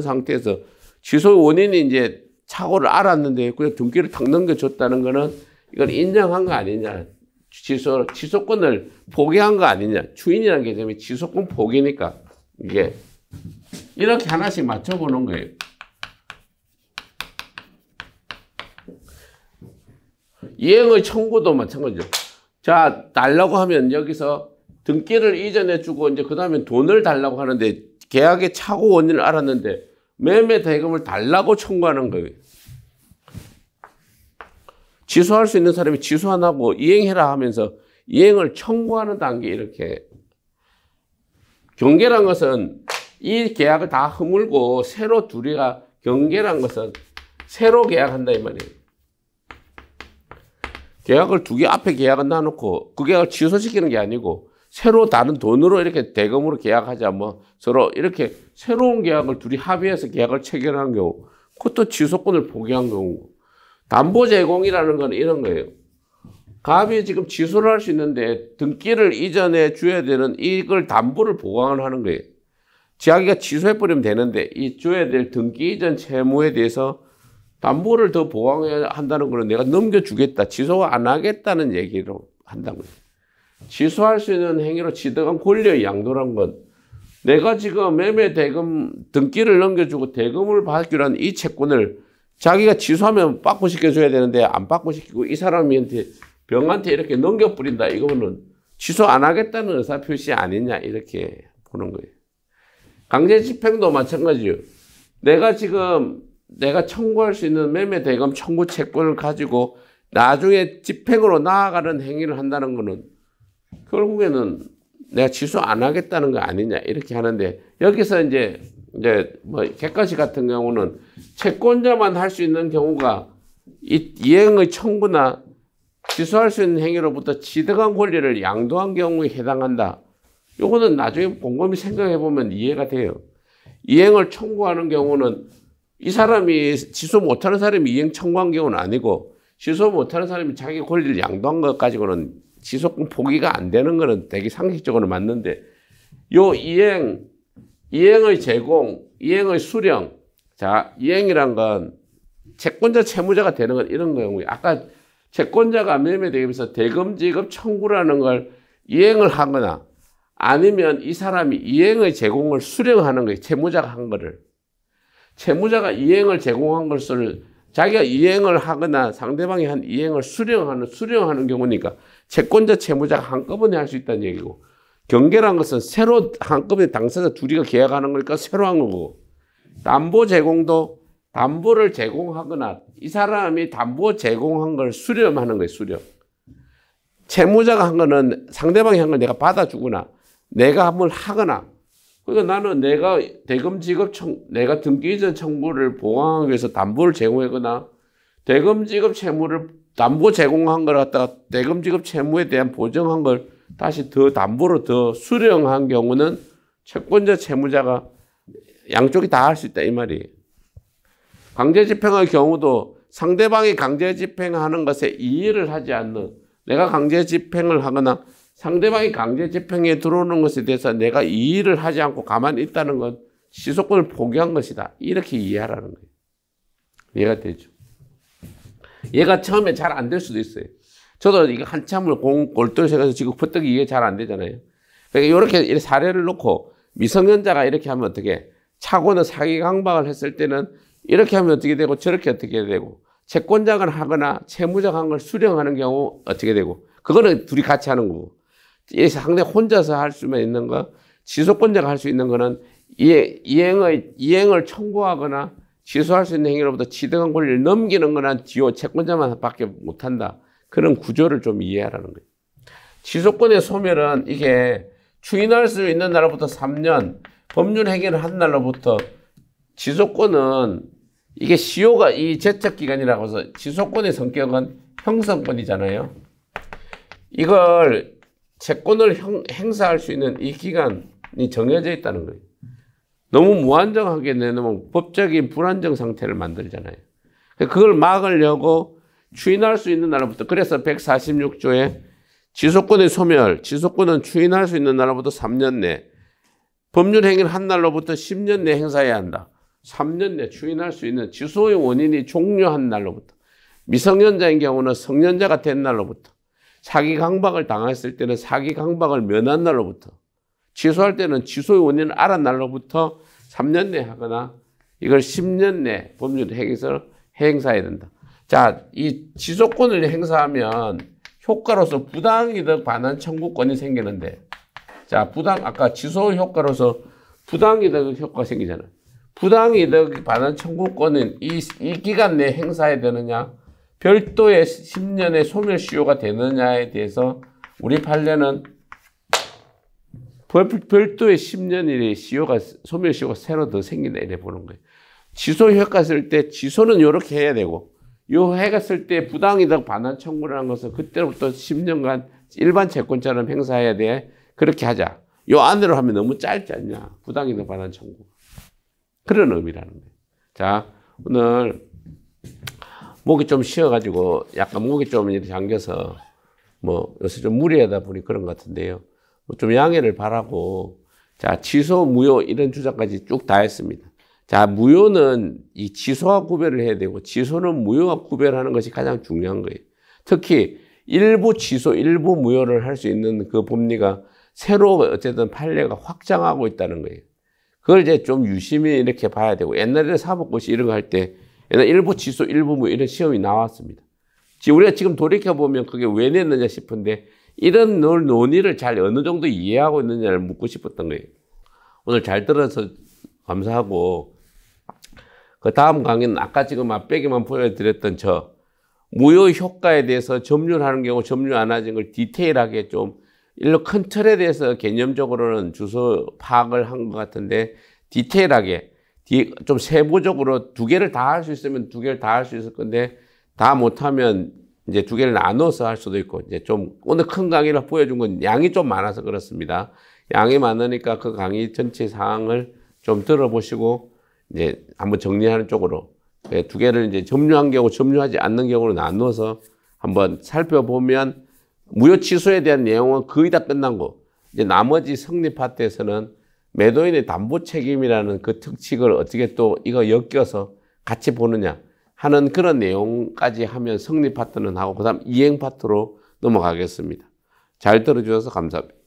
상태에서 취소 원인이 이제 착오를 알았는데 그냥 등기를 탁 넘겨줬다는 거는 이건 인정한 거 아니냐. 취소권을 포기한 거 아니냐. 추인이라는 개념이 취소권 포기니까 이게 이렇게 하나씩 맞춰보는 거예요. 이행의 청구도 마찬가지죠. 자, 달라고 하면 여기서 등기를 이전해주고 이제 그 다음에 돈을 달라고 하는데 계약의 착오 원인을 알았는데 매매 대금을 달라고 청구하는 거예요. 취소할 수 있는 사람이 취소 안 하고 이행해라 하면서 이행을 청구하는 단계 이렇게. 경계란 것은 이 계약을 다 허물고 새로 둘이가 경계란 것은 새로 계약한다 이 말이에요. 계약을 두 개 앞에 계약은 놔놓고 그 계약을 취소시키는 게 아니고 새로 다른 돈으로 이렇게 대금으로 계약하자 뭐 서로 이렇게 새로운 계약을 둘이 합의해서 계약을 체결한 경우 그것도 취소권을 포기한 경우. 담보 제공이라는 건 이런 거예요. 갑이 지금 취소를 할 수 있는데 등기를 이전해 줘야 되는 이걸 담보를 보강을 하는 거예요. 자기가 취소해버리면 되는데 이 줘야 될 등기 이전 채무에 대해서 담보를 더 보강해야 한다는 거는 내가 넘겨주겠다. 취소 안 하겠다는 얘기로 한다는 거예요. 취소할 수 있는 행위로 취득한 권리의 양도란 건 내가 지금 매매 대금 등기를 넘겨주고 대금을 받기로 한 이 채권을 자기가 취소하면 빠꾸시켜줘야 되는데 안 빠꾸시키고 이 사람한테 병한테 이렇게 넘겨버린다. 이거는 취소 안 하겠다는 의사표시 아니냐 이렇게 보는 거예요. 강제집행도 마찬가지예요. 내가 청구할 수 있는 매매 대금 청구 채권을 가지고 나중에 집행으로 나아가는 행위를 한다는 거는 결국에는 내가 취소 안 하겠다는 거 아니냐 이렇게 하는데 여기서 이제 뭐 객관식 같은 경우는 채권자만 할 수 있는 경우가 이 이행의 청구나 취소할 수 있는 행위로부터 취득한 권리를 양도한 경우에 해당한다. 요거는 나중에 곰곰이 생각해 보면 이해가 돼요. 이행을 청구하는 경우는 이 사람이 취소 못하는 사람이 이행 청구한 경우는 아니고 취소 못하는 사람이 자기 권리를 양도한 것 가지고는 취소권 포기가 안 되는 거는 되게 상식적으로 맞는데 요 이행의 제공, 이행의 수령. 자, 이행이란 건 채권자 채무자가 되는 건 이런 경우에 아까 채권자가 매매 대금에서 대금 지급 청구라는 걸 이행을 하거나 아니면 이 사람이 이행의 제공을 수령하는 거예요. 채무자가 한 거를. 채무자가 이행을 제공한 것을 자기가 이행을 하거나 상대방이 한 이행을 수령하는 경우니까 채권자 채무자가 한꺼번에 할 수 있다는 얘기고, 경계란 것은 새로 한꺼번에 당사자 둘이가 계약하는 거니까 새로 한 거고, 담보 제공도 담보를 제공하거나 이 사람이 담보 제공한 걸 수령하는 거예요. 수령. 채무자가 한 거는 상대방이 한 걸 내가 받아주거나 내가 한번 하거나, 그러니까 나는 내가 대금 지급 내가 등기 이전 청구를 보강하기 위해서 담보를 제공하거나 대금 지급 채무를 담보 제공한 걸 갖다가 대금 지급 채무에 대한 보정한 걸 다시 더 담보로 더 수령한 경우는 채권자 채무자가 양쪽이 다 할 수 있다 이 말이에요. 강제 집행의 경우도 상대방이 강제 집행하는 것에 이의를 하지 않는, 내가 강제 집행을 하거나 상대방이 강제 집행에 들어오는 것에 대해서 내가 이의를 하지 않고 가만히 있다는 건 시소권을 포기한 것이다. 이렇게 이해하라는 거예요. 이해가 되죠? 얘가 처음에 잘 안 될 수도 있어요. 저도 이거 한참을 골똘해서 지금 퍼뜩 이해 잘 안 되잖아요. 그러니까 이렇게 사례를 놓고 미성년자가 이렇게 하면 어떻게, 차고는 사기 강박을 했을 때는 이렇게 하면 어떻게 되고 저렇게 어떻게 되고, 채권자가 하거나 채무자가 한 걸 수령하는 경우 어떻게 되고, 그거는 둘이 같이 하는 거고, 상대 혼자서 할 수만 있는 거, 취소권자가 할 수 있는 거는 이행을 청구하거나 취소할 수 있는 행위로부터 취득한 권리를 넘기는 거는 채권자만 밖에 못한다. 그런 구조를 좀 이해하라는 거예요. 취소권의 소멸은 이게 추인할 수 있는 날로부터 3년, 법률 행위를 한 날로부터, 취소권은 이게 시효가 이 제척기간이라고 해서 취소권의 성격은 형성권이잖아요. 이걸 채권을 행사할 수 있는 이 기간이 정해져 있다는 거예요. 너무 무한정하게 내놓으면 법적인 불안정 상태를 만들잖아요. 그걸 막으려고 추인할 수 있는 날로부터, 그래서 146조에 취소권의 소멸, 취소권은 추인할 수 있는 날로부터 3년 내, 법률 행위를 한 날로부터 10년 내 행사해야 한다. 3년 내 추인할 수 있는 취소의 원인이 종료한 날로부터, 미성년자인 경우는 성년자가 된 날로부터, 사기 강박을 당했을 때는 사기 강박을 면한 날로부터, 취소할 때는 취소의 원인을 알은 날로부터 3년 내 하거나 이걸 10년 내 법률 행위에서 행사해야 된다. 자, 이 취소권을 행사하면 효과로서 부당이득 반환 청구권이 생기는데, 자, 아까 취소 효과로서 부당이득 효과가 생기잖아요. 부당이득 반환 청구권은 이 기간 내에 행사해야 되느냐, 별도의 10년의 소멸시효가 되느냐에 대해서 우리 판례는 별도의 10년의 소멸시효가 새로 더 생긴다 이래 보는 거예요. 취소 효과 쓸 때 취소는 이렇게 해야 되고, 요 해가 쓸 때 부당이득 반환 청구라는 것은 그때부터 10년간 일반 채권처럼 행사해야 돼. 그렇게 하자. 요 안으로 하면 너무 짧지 않냐. 부당이득 반환 청구. 그런 의미라는 거예요. 자, 오늘 목이 좀 쉬어가지고 약간 목이 좀 이렇게 잠겨서 뭐 요새 좀 무리하다 보니 그런 것 같은데요. 좀 양해를 바라고, 자, 취소, 무효 이런 주장까지 쭉 다 했습니다. 자, 무효는 이 취소와 구별을 해야 되고, 취소는 무효와 구별하는 것이 가장 중요한 거예요. 특히 일부 취소, 일부 무효를 할 수 있는 그 법리가 새로 어쨌든 판례가 확장하고 있다는 거예요. 그걸 이제 좀 유심히 이렇게 봐야 되고, 옛날에 사법고시 이런 거 할 때 일부 취소, 일부 무효 이런 시험이 나왔습니다. 우리가 지금 돌이켜보면 그게 왜 냈느냐 싶은데, 이런 논의를 잘 어느 정도 이해하고 있느냐를 묻고 싶었던 거예요. 오늘 잘 들어서 감사하고, 그 다음 강의는 아까 지금 맛배기만 보여드렸던 무효 효과에 대해서 점유하는 경우 점유 안 하는 걸 디테일하게 좀 일로 큰 틀에 대해서 개념적으로는 주소 파악을 한 것 같은데, 디테일하게 좀 세부적으로 두 개를 다 할 수 있으면 두 개를 다 할 수 있을 건데, 다 못하면 이제 두 개를 나눠서 할 수도 있고, 이제 좀 오늘 큰 강의를 보여준 건 양이 좀 많아서 그렇습니다. 양이 많으니까 그 강의 전체 사항을 좀 들어보시고 이제 한번 정리하는 쪽으로, 두 개를 이제 점유한 경우, 점유하지 않는 경우로 나누어서 한번 살펴보면, 무효 취소에 대한 내용은 거의 다 끝난 거. 이제 나머지 성립 파트에서는 매도인의 담보 책임이라는 그 특칙을 어떻게 또 이거 엮여서 같이 보느냐. 하는 그런 내용까지 하면 성립 파트는 하고 그다음 이행 파트로 넘어가겠습니다. 잘 들어주셔서 감사합니다.